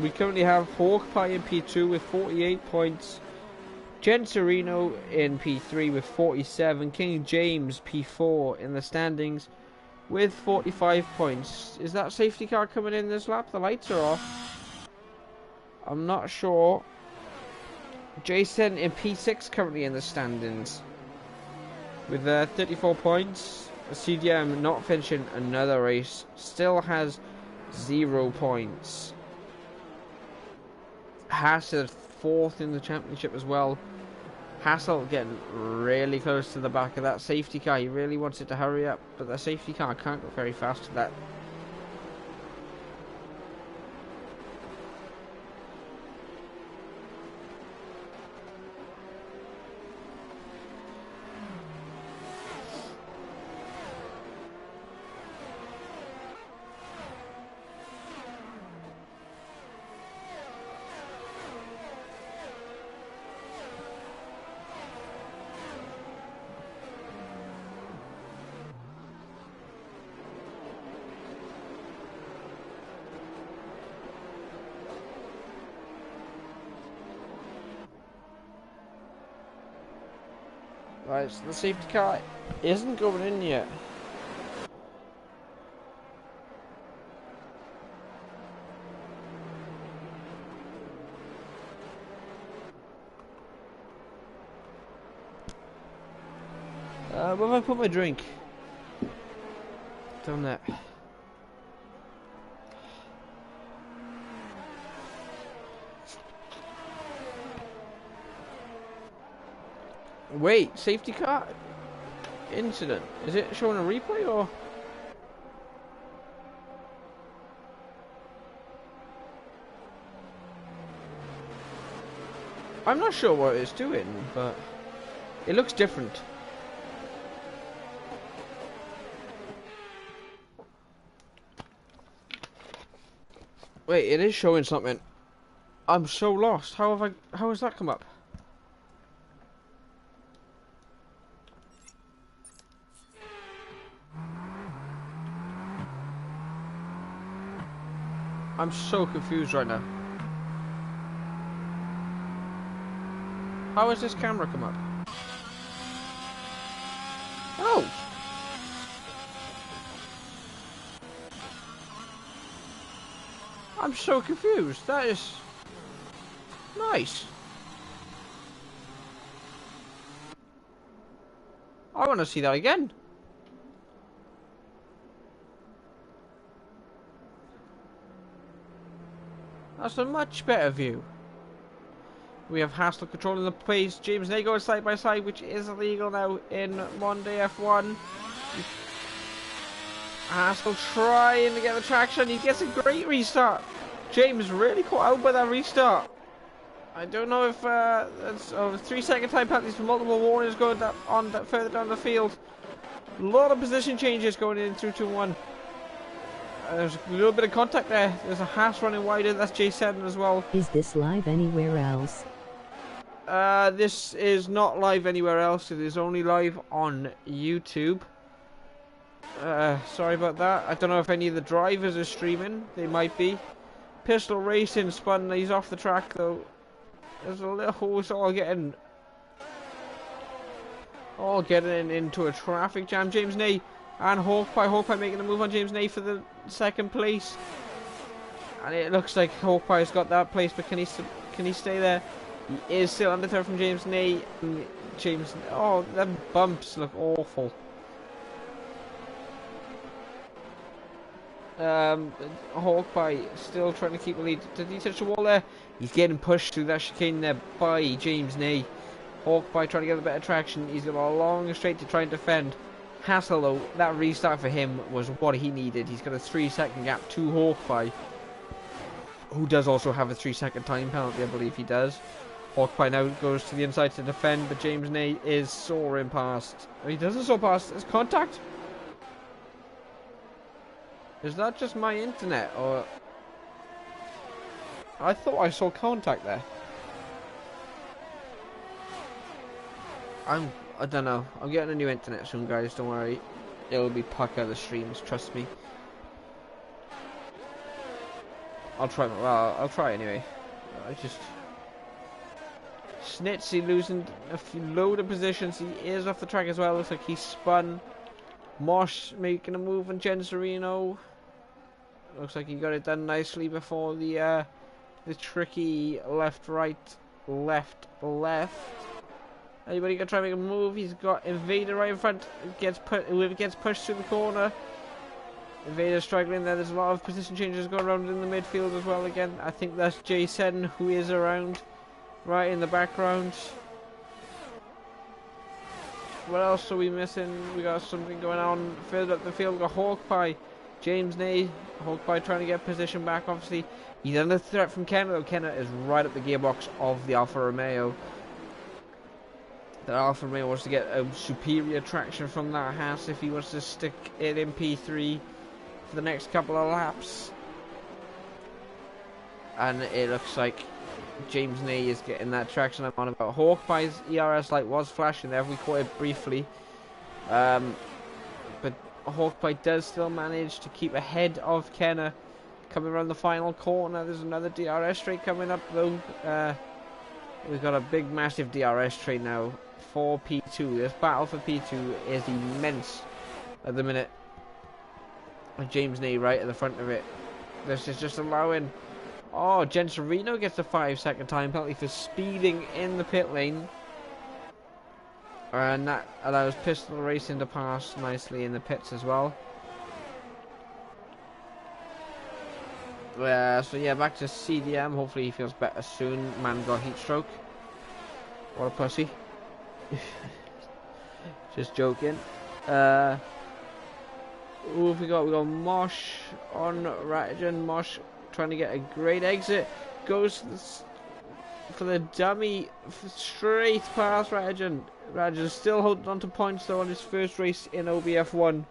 We currently have Hawkeye in P2 with 48 points. Genserino in P3 with 47. King James P4 in the standings with 45 points. Is that safety car coming in this lap? The lights are off. I'm not sure. Jason in P6 currently in the standings with 34 points. CDM not finishing another race. Still has 0 points. Hassel 4th in the championship as well. Hassel getting really close to the back of that safety car. He really wants it to hurry up, but the safety car can't go very fast to that. Right, so the safety car isn't going in yet. Where have I put my drink? Down there. Wait, safety car incident. Is it showing a replay or? I'm not sure what it's doing, but it looks different. Wait, it is showing something. I'm so lost. How has that come up? I'm so confused right now. How has this camera come up? Oh! I'm so confused. That is nice. I want to see that again. That's a much better view. We have Hassel controlling the pace. James Nay going side by side, which is illegal now in Monday F1. Hassel trying to get the traction. He gets a great restart. James really caught out by that restart. I don't know if that's 3-second time penalties for multiple warnings going on further down the field. A lot of position changes going in through 2-1. There's a little bit of contact there. There's a Haas running wider. That's J7 as well. Is this live anywhere else? This is not live anywhere else. It is only live on YouTube. Sorry about that. I don't know if any of the drivers are streaming. They might be. Pistol Racing spun. He's off the track though. There's a little. It's all getting into a traffic jam. James Nay and Hawkeye making a move on James Nay for the second place. And it looks like Hawkeye's got that place, but can he stay there? He is still under third from James Nay. Oh, them bumps look awful. Hawkeye still trying to keep the lead. Did he touch the wall there? He's getting pushed through that chicane there by James Nay. Hawkeye trying to get a better traction. He's got a long straight to try and defend. Hassel though, that restart for him was what he needed. He's got a 3-second gap to Hawkeye, who does also have a 3-second time penalty, I believe he does. Hawkeye now goes to the inside to defend, but James Nay is soaring past. Oh, he doesn't soar past. There's contact. Is that just my internet, or I thought I saw contact there? I don't know. I'm getting a new internet soon, guys. Don't worry. It'll be pucker the streams. Trust me. I'll try. Well, I'll try anyway. I just Snitsy losing a load of positions. He is off the track as well. Looks like he's spun. Mosh making a move on Gensarino. Looks like he got it done nicely before the tricky left. Anybody gonna try and make a move? He's got Invader right in front. Gets pushed through the corner. Invader struggling there. There's a lot of position changes going around in the midfield as well. Again, I think that's J7 who is around right in the background. What else are we missing? We got something going on further up the field. We got Hawkeye, James Nay. Hawkeye trying to get position back. Obviously, he's under threat from Kenna. Though Kenna is right up the gearbox of the Alfa Romeo. The Alfa Romeo wants to get a superior traction from that Haas if he wants to stick it in P3 for the next couple of laps. And it looks like James Nay is getting that traction I'm on about. Hawkeye's ERS light was flashing there. We caught it briefly. But Hawkeye does still manage to keep ahead of Kenna. Coming around the final corner. There's another DRS straight coming up though. We've got a big massive DRS straight now for P2. This battle for P2 is immense at the minute. With James Nay right at the front of it. This is just allowing... Oh, Gensarino gets a 5-second time penalty for speeding in the pit lane. And that allows Pistol Racing to pass nicely in the pits as well. So yeah, back to CDM. Hopefully he feels better soon. Man got heat stroke. What a pussy. Just joking. Who have we got? We got Mosh on Ratigan. Mosh trying to get a great exit. Goes for the dummy straight past Ratigan. Ratigan still holding on to points though on his first race in OBF1.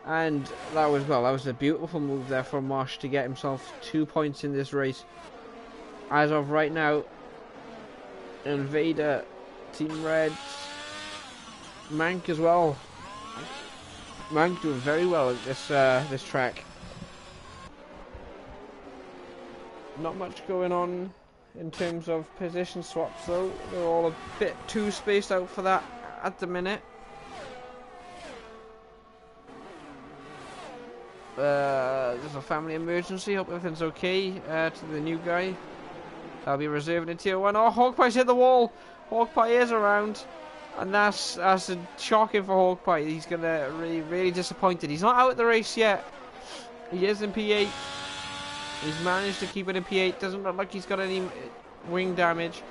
And that was a beautiful move there from Mosh to get himself 2 points in this race. As of right now, Invader, Team Red, Mank as well. Mank doing very well at this track. Not much going on in terms of position swaps though. They're all a bit too spaced out for that at the minute. There's a family emergency. Hope everything's okay. To the new guy. I'll be reserving in tier 1. Oh, Hawkpie's hit the wall. Hawkpie is around. And that's shocking for Hawkpie. He's gonna really disappointed. He's not out of the race yet. He is in P8. He's managed to keep it in P8. Doesn't look like he's got any wing damage.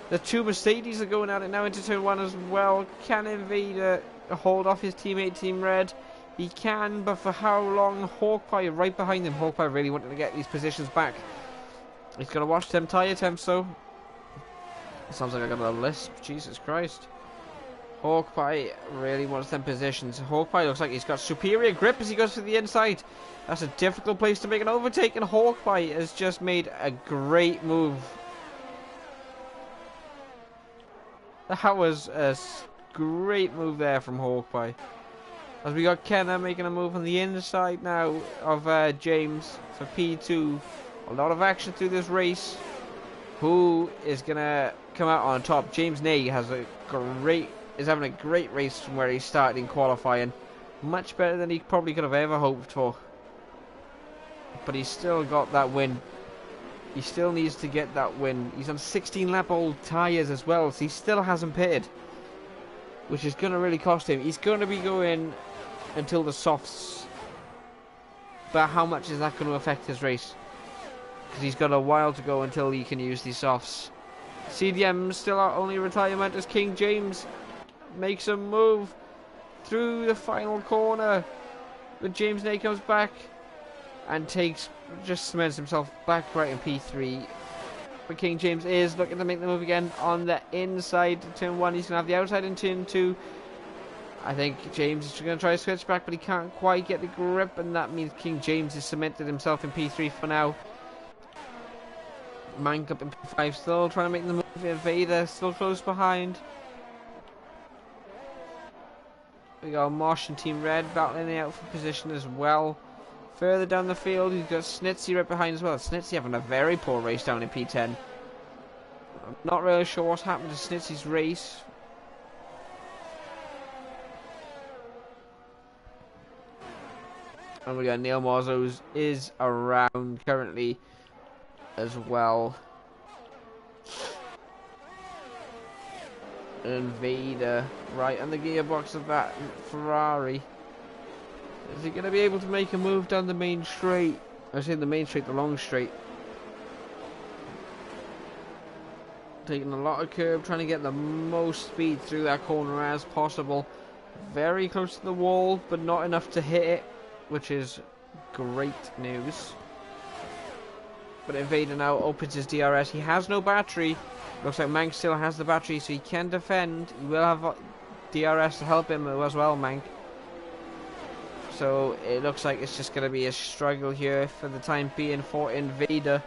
The two Mercedes are going at it now into turn 1 as well. Can Invader hold off his teammate Team Red? He can, but for how long? Hawkpie right behind him. Hawkpie really wanted to get these positions back. He's going to watch them tyre attempts though. Sounds like I got a lisp. Jesus Christ. Hawkpie really wants them positions. Hawkpie looks like he's got superior grip as he goes to the inside. That's a difficult place to make an overtake, and Hawkpie has just made a great move. That was a great move there from Hawkpie. As we got Kenna making a move on the inside now of James for P2. A lot of action through this race. Who is going to come out on top? James Ney is having a great race from where he started in qualifying. Much better than he probably could have ever hoped for. But he's still got that win. He still needs to get that win. He's on 16 lap old tyres as well, so he still hasn't pitted, which is going to really cost him. He's going to be going until the softs, but how much is that going to affect his race? Because he's got a while to go until he can use these softs. CDM still our only retirement as King James makes a move through the final corner, but James Ney comes back and just cements himself back right in P3. But King James is looking to make the move again on the inside to turn 1. He's going to have the outside in turn 2. I think James is going to try to switch back, but he can't quite get the grip, and that means King James has cemented himself in P3 for now. Mank up in P5, still trying to make the move. Invader still close behind. We got Mosh and Team Red battling it out for position as well. Further down the field, you've got Snitsy right behind as well. Snitsy having a very poor race down in P10. I'm not really sure what's happened to Snitsy's race. And we got Neil Marzo's is around currently as well. Invader right on the gearbox of that Ferrari. Is he going to be able to make a move down the main straight? I say the main straight, the long straight. Taking a lot of curb, trying to get the most speed through that corner as possible. Very close to the wall, but not enough to hit it, which is great news. But Invader now opens his DRS. He has no battery. Looks like Mank still has the battery, so he can defend. He will have DRS to help him as well, Mank. So it looks like it's just going to be a struggle here for the time being for Invader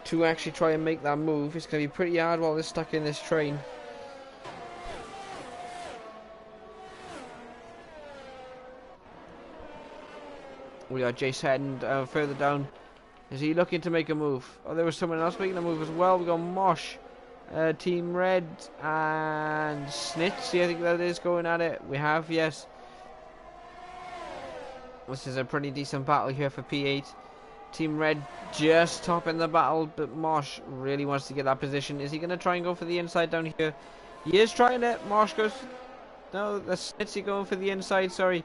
to actually try and make that move. It's going to be pretty hard while they're stuck in this train. We got Jace heading further down. Is he looking to make a move? Oh, there was someone else making a move as well. We got Mosh, Team Red, and Snitzy, I think that is, going at it. We have, yes. This is a pretty decent battle here for P8. Team Red just topping the battle, but Mosh really wants to get that position. Is he going to try and go for the inside down here? He is trying it. Mosh goes... No, that's Snitsy going for the inside, sorry.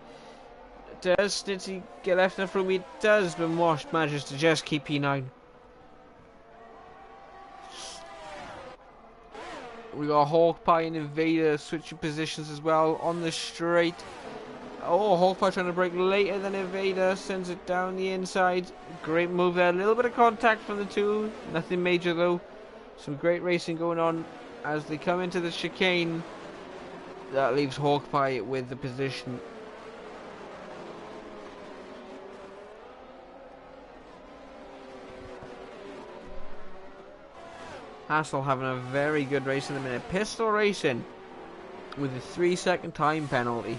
Does Snitsy get left enough room? He does, but Mosh manages to just keep P9. We got Hawkpie and Invader switching positions as well on the straight. Oh, Hawkpie trying to break later than Invader, sends it down the inside. Great move there, a little bit of contact from the two, nothing major though. Some great racing going on as they come into the chicane. That leaves Hawkpie with the position. Hassel having a very good race in the minute. Pistol racing with a 3-second time penalty.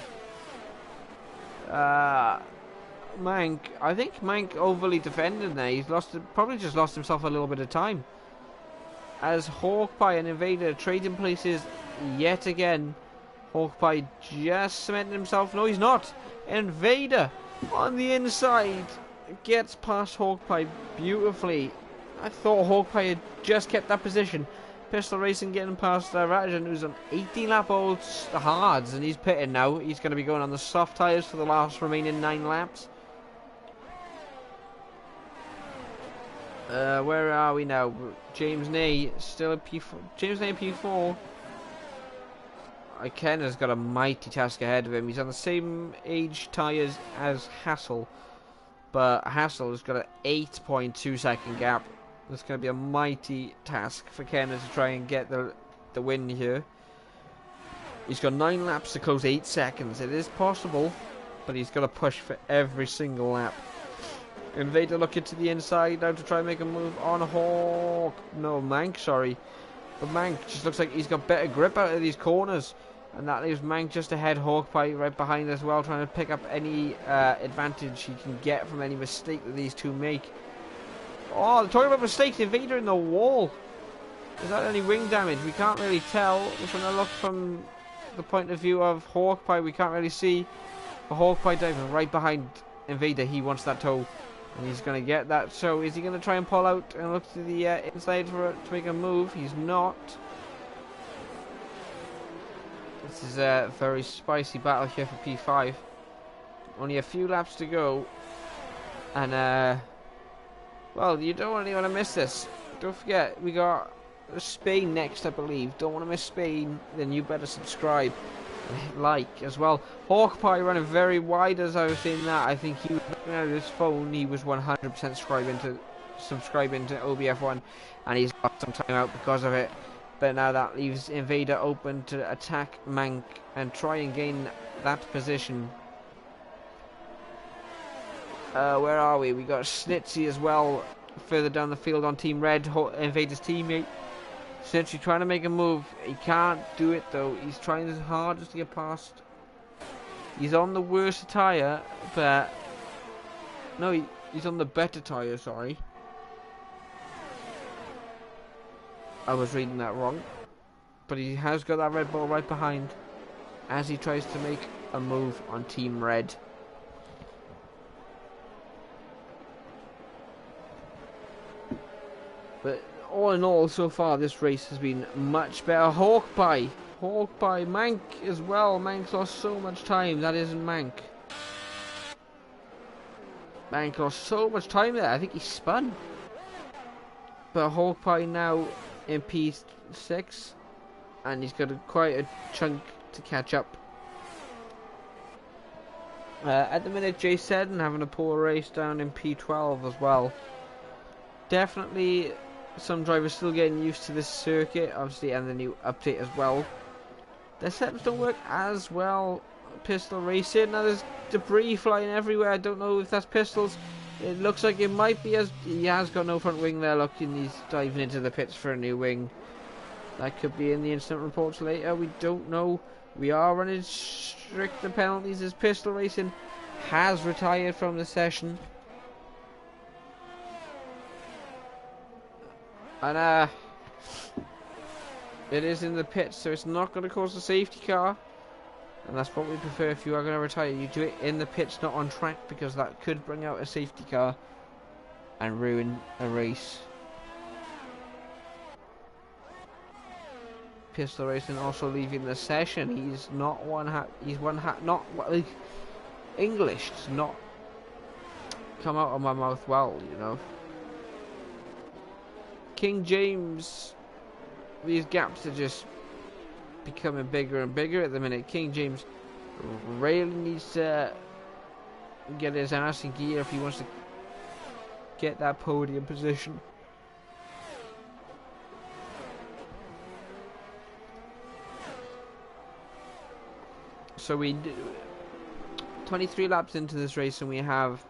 Mank, I think Mank overly defended there. He's probably just lost himself a little bit of time. As Hawkpie and Invader trading places yet again. Hawkpie just cemented himself. No, he's not. Invader on the inside. gets past Hawkeye beautifully. I thought Hawkeye had just kept that position. Pistol Racing getting past Rajan, who's on 18-lap-old hards, and he's pitting now. He's going to be going on the soft tyres for the last remaining 9 laps. Where are we now? James Nay still at P4. James Nay at P4. Ken has got a mighty task ahead of him. He's on the same age tyres as Hassel, but Hassel has got an 8.2 second gap. It's going to be a mighty task for Kenner to try and get the win here. He's got 9 laps to close 8 seconds. It is possible, but he's got to push for every single lap. Invader looking to the inside now to try and make a move on Hawk. No, Mank, sorry. But Mank just looks like he's got better grip out of these corners. And that leaves Mank just ahead, Hawkeye right behind as well, trying to pick up any advantage he can get from any mistake that these two make. Oh, they're talking about mistakes. Invader in the wall. Is that any wing damage? We can't really tell. We're trying to look from the point of view of Hawkeye. We can't really see. But Hawkeye diving right behind Invader. He wants that toe. And he's going to get that. So is he going to try and pull out and look to the inside to make a move? He's not. This is a very spicy battle here for P5. Only a few laps to go. And, well, you don't really want to miss this. Don't forget, we got Spain next, I believe. Don't want to miss Spain. Then you better subscribe. Like as well. Hawkeye running very wide as I was saying that. I think he was looking at his phone. He was 100% subscribing to OBF1, and he's got some time out because of it. But now that leaves Invader open to attack Mank and try and gain that position. Where are we? We got Snitsy as well further down the field on Team Red, Invader's teammate. Snitsy trying to make a move. He can't do it though. He's trying his hardest to get past. He's on the worst tyre, but no, he's on the better tyre, sorry. I was reading that wrong. But he has got that Red Bull right behind as he tries to make a move on Team Red. But all in all, so far, this race has been much better. Hawkeye, Mank as well. Mank's lost so much time. That isn't Mank. Mank lost so much time there. I think he spun. But Hawkeye now in P6. And he's got quite a chunk to catch up. At the minute, J7 having a poor race down in P12 as well. Definitely some drivers still getting used to this circuit, obviously, and the new update as well. Their setups don't work as well. Pistol Racing, now there's debris flying everywhere. I don't know if that's pistols. It looks like it might be, as he has got no front wing there. Looking, he's diving into the pits for a new wing. That could be in the instant reports later. We don't know. We are running stricter penalties as Pistol Racing has retired from the session. And it is in the pits, so it's not going to cause a safety car. And that's what we prefer. If you are going to retire, you do it in the pits, not on track, because that could bring out a safety car and ruin a race. Pistol Racing also leaving the session. He's not one hat. He's one hat. Not like English. Does not come out of my mouth well, you know. King James, these gaps are just becoming bigger and bigger at the minute. King James really needs to get his ass in gear if he wants to get that podium position. So we 23 laps into this race, and we have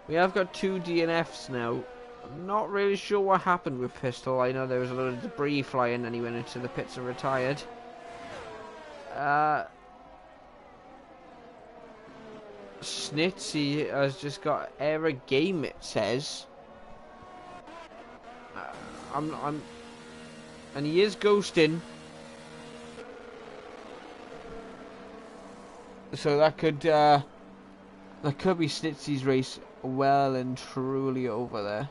got 2 DNFs now. I'm not really sure what happened with Pistol. I know there was a lot of debris flying and he went into the pits and retired. Snitsy has just got error game, it says. And he is ghosting. So that could That could be Snitzy's race well and truly over there.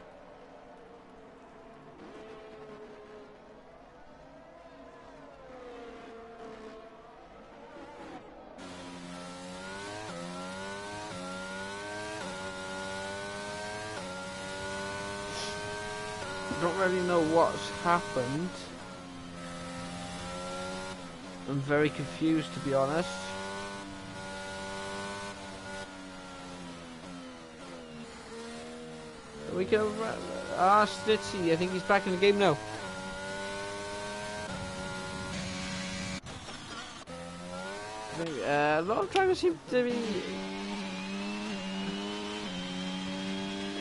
Don't really know what's happened. I'm very confused, to be honest. We can Stitzy, I think he's back in the game now. A lot of drivers seem to be...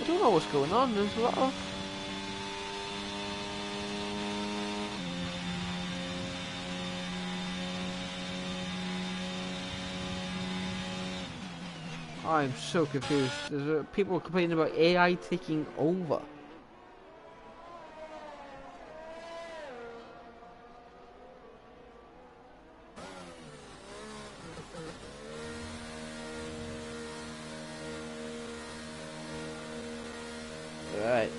I don't know what's going on, there's a lot of... I'm so confused. There's people complaining about AI taking over. Right.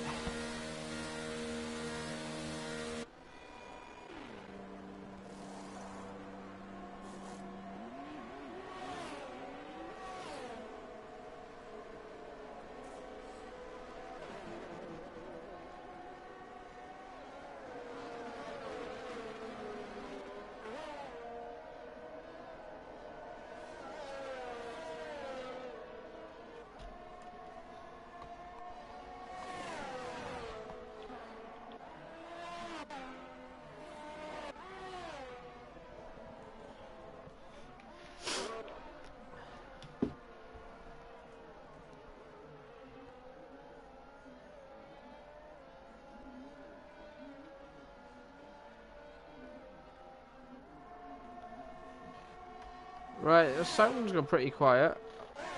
Right, the sound's gone pretty quiet.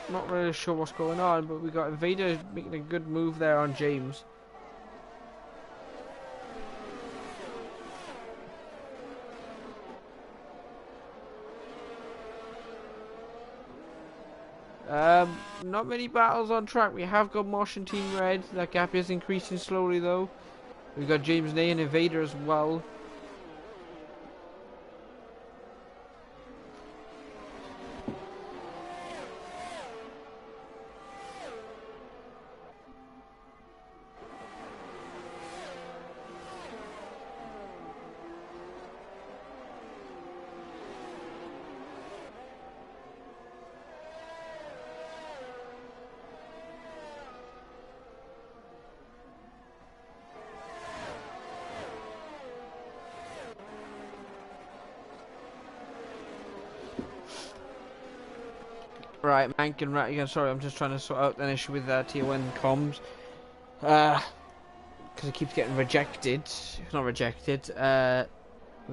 Not really sure what's going on, but we got Invader making a good move there on James. Not many battles on track. We have got Mosh and Team Red. That gap is increasing slowly though. We've got James Nay and Invader as well. Right, Mank and Rat again. Sorry, I'm just trying to sort out an issue with Tier 1 comms. Because it keeps getting rejected. Not rejected. The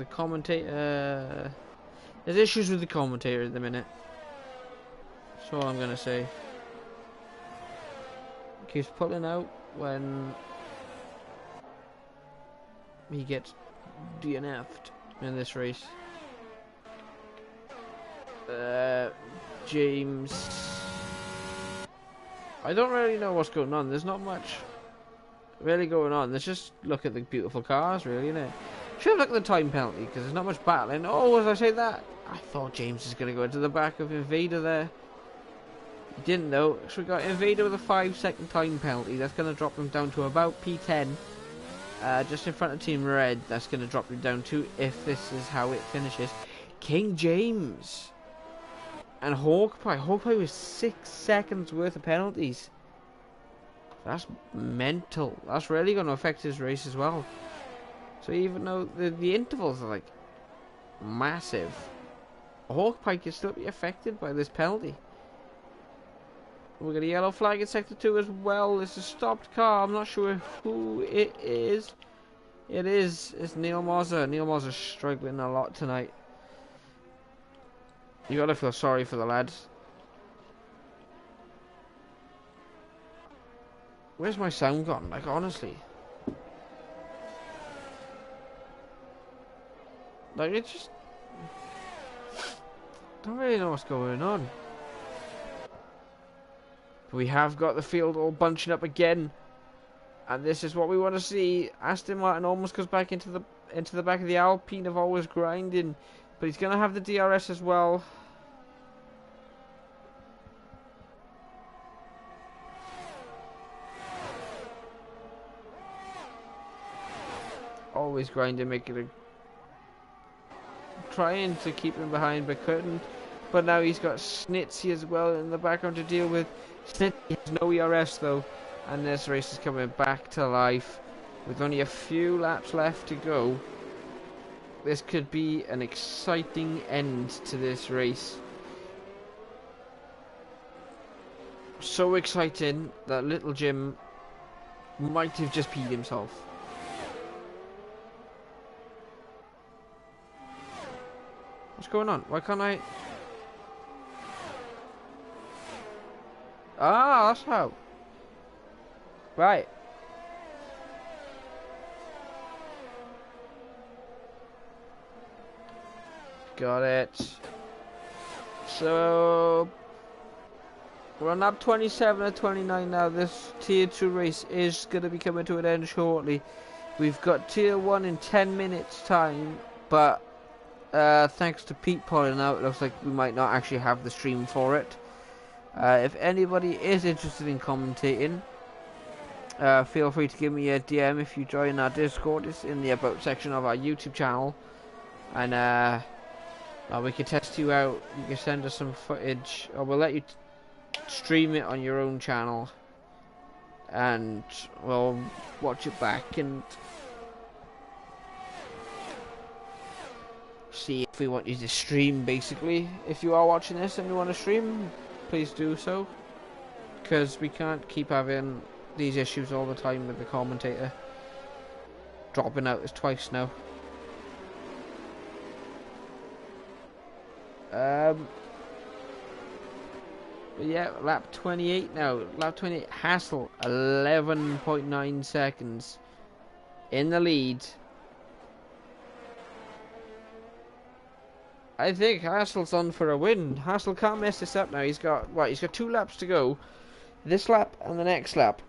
commentator... there's issues with the commentator at the minute. That's all I'm going to say. Keeps pulling out when he gets DNF'd in this race. James, I don't really know what's going on. There's not much really going on. Let's just look at the beautiful cars, really, innit? Should have looked at the time penalty because there's not much battling. Oh, as I say that, I thought James was going to go into the back of Invader there. He didn't though. So we got Invader with a 5-second time penalty. That's going to drop him down to about P10. Just in front of Team Red. That's going to drop him down to, if this is how it finishes, King James. And Hawkeye. Hawkeye was 6 seconds worth of penalties. That's mental. That's really going to affect his race as well. So even though the intervals are like massive, Hawkeye can still be affected by this penalty. We got a yellow flag in Sector 2 as well. It's a stopped car. I'm not sure who it is. It is. It's Neil Moser. Neil Moser's struggling a lot tonight. You gotta feel sorry for the lads. Where's my sound gone? Like, honestly. Like, it just... don't really know what's going on. We have got the field all bunching up again, and this is what we want to see. Aston Martin almost goes back into the back of the Alpine of always grinding, but he's going to have the DRS as well. Always grinding, making a trying to keep him behind, but couldn't. But now he's got Snitsy as well in the background to deal with. Snitsy has no ERS though, and this race is coming back to life with only a few laps left to go. This could be an exciting end to this race. So exciting that little Jim might have just peed himself. What's going on? Why can't I? Ah, that's how. Right. Got it. So we're on lap 27 or 29 now. This tier 2 race is going to be coming to an end shortly. We've got tier 1 in 10 minutes time, but thanks to Pete pulling out, it looks like we might not actually have the stream for it. If anybody is interested in commentating, feel free to give me a DM if you join our Discord. It's in the About section of our YouTube channel, and we can test you out. You can send us some footage, or we'll let you stream it on your own channel, and we'll watch it back and see if we want you to stream. Basically, if you are watching this and you want to stream, please do so, because we can't keep having these issues all the time with the commentator dropping out. It's twice now. But yeah, lap 28 now. Lap 28, Hassel 11.9 seconds in the lead. I think Hassel's on for a win. Hassel can't mess this up now. He's got what? He's got 2 laps to go. This lap and the next lap.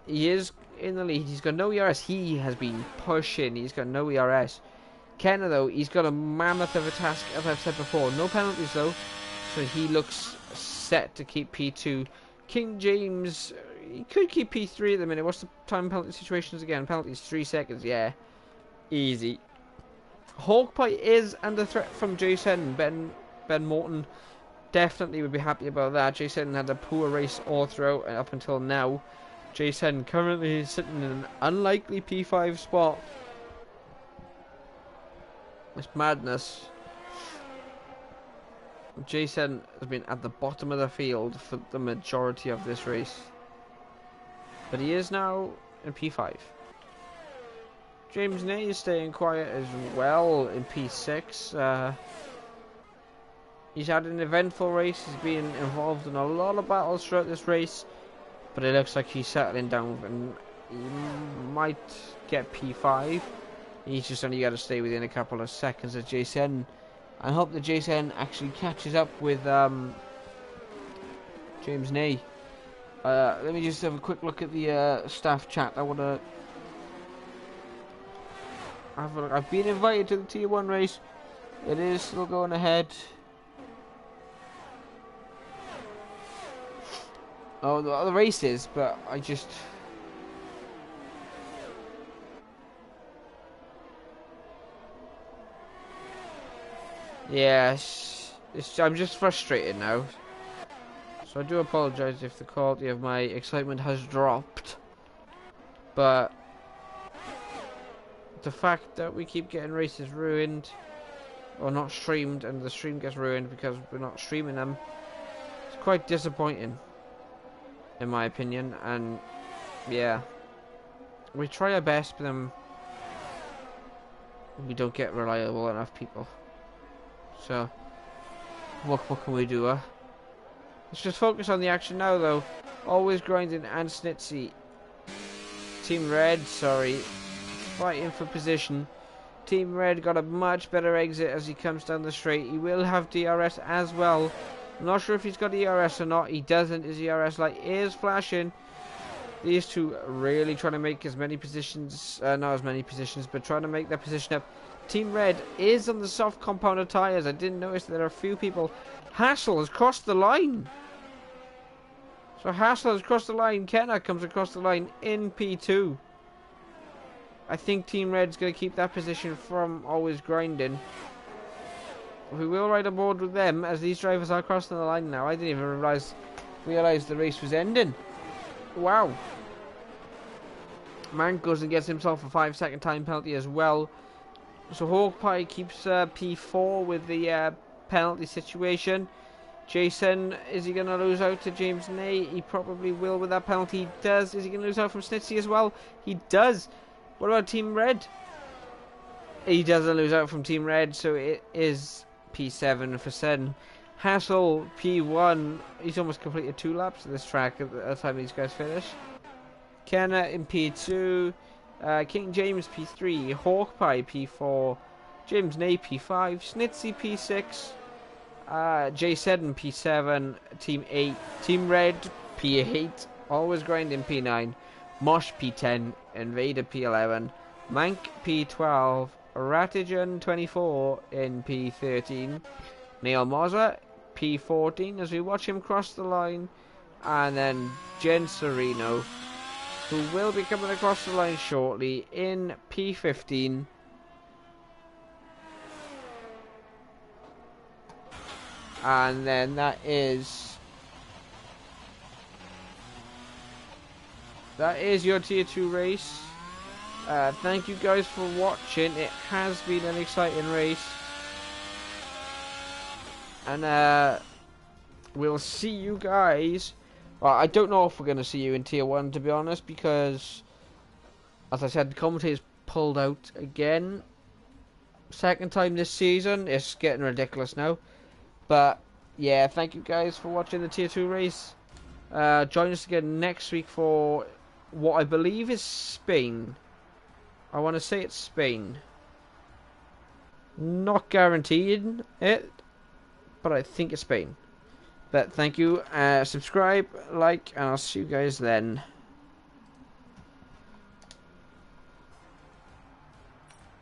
He is in the lead. He's got no ERS. He has been pushing. He's got no ERS. Kenna though, he's got a mammoth of a task, as I've said before. No penalties though, so he looks set to keep P2. King James, he could keep P3 at the minute. What's the time penalty situations again? Penalties 3 seconds. Yeah, easy. Hawkpie is under threat from Jason. Ben Morton definitely would be happy about that. Jason had a poor race all throughout and up until now. Jason currently is sitting in an unlikely P5 spot. It's madness. Jason has been at the bottom of the field for the majority of this race, but he is now in P5. James Ney is staying quiet as well in P6. He's had an eventful race. He's been involved in a lot of battles throughout this race, but it looks like he's settling down and he might get P5. He's just only got to stay within a couple of seconds of Jason. I hope that Jason actually catches up with James Ney. Let me just have a quick look at the staff chat. I want to have a look. I've been invited to the Tier 1 race. It is still going ahead. Oh, the race is, but I just... Yes, I'm just frustrated now. So I do apologise if the quality of my excitement has dropped. But the fact that we keep getting races ruined, or not streamed, and the stream gets ruined because we're not streaming them, it's quite disappointing, in my opinion. And yeah, we try our best, but then we don't get reliable enough people. So what can we do? Let's just focus on the action now, though. Always grinding and Snitsy. Team Red, sorry, fighting for position. Team Red got a much better exit as he comes down the straight. He will have DRS as well, I'm not sure if he's got ERS or not. He doesn't. His ERS light is flashing. These two are really trying to make as many positions, not as many positions, but trying to make their position up. Team Red is on the soft compounded tyres. I didn't notice there are a few people. Hassel has crossed the line. So Hassel has crossed the line. Kenna comes across the line in P2. I think Team Red's going to keep that position from always grinding. We will ride aboard with them as these drivers are crossing the line now. I didn't even realize the race was ending. Wow. Mank goes and gets himself a 5-second time penalty as well. So Hawkpie keeps P4 with the penalty situation. Jason, is he going to lose out to James Ney? He probably will with that penalty. He does. Is he going to lose out from Snitsy as well? He does. What about Team Red? He doesn't lose out from Team Red, so it is P7 for Sen. Hassel, P1. He's almost completed 2 laps of this track at the time these guys finish. Kenna in P2. King James P3. Hawkpie P4. James Ney P5. Snitsy P6. J7 P7. Team 8. Team Red P8. Always grinding P9. Mosh P10. Invader P11. Mank P12. Ratigan 24 in P13. Neil Moser P14 as we watch him cross the line. And then Jen Serino, who will be coming across the line shortly, in P15. And then that is your Tier 2 race. Thank you guys for watching. It has been an exciting race. And we'll see you guys. Well, I don't know if we're going to see you in Tier 1, to be honest, because, as I said, the commentators pulled out again. Second time this season. It's getting ridiculous now. But, yeah, thank you guys for watching the Tier 2 race. Join us again next week for what I believe is Spain. I want to say it's Spain. Not guaranteed it, but I think it's Spain. But thank you. Subscribe, like, and I'll see you guys then.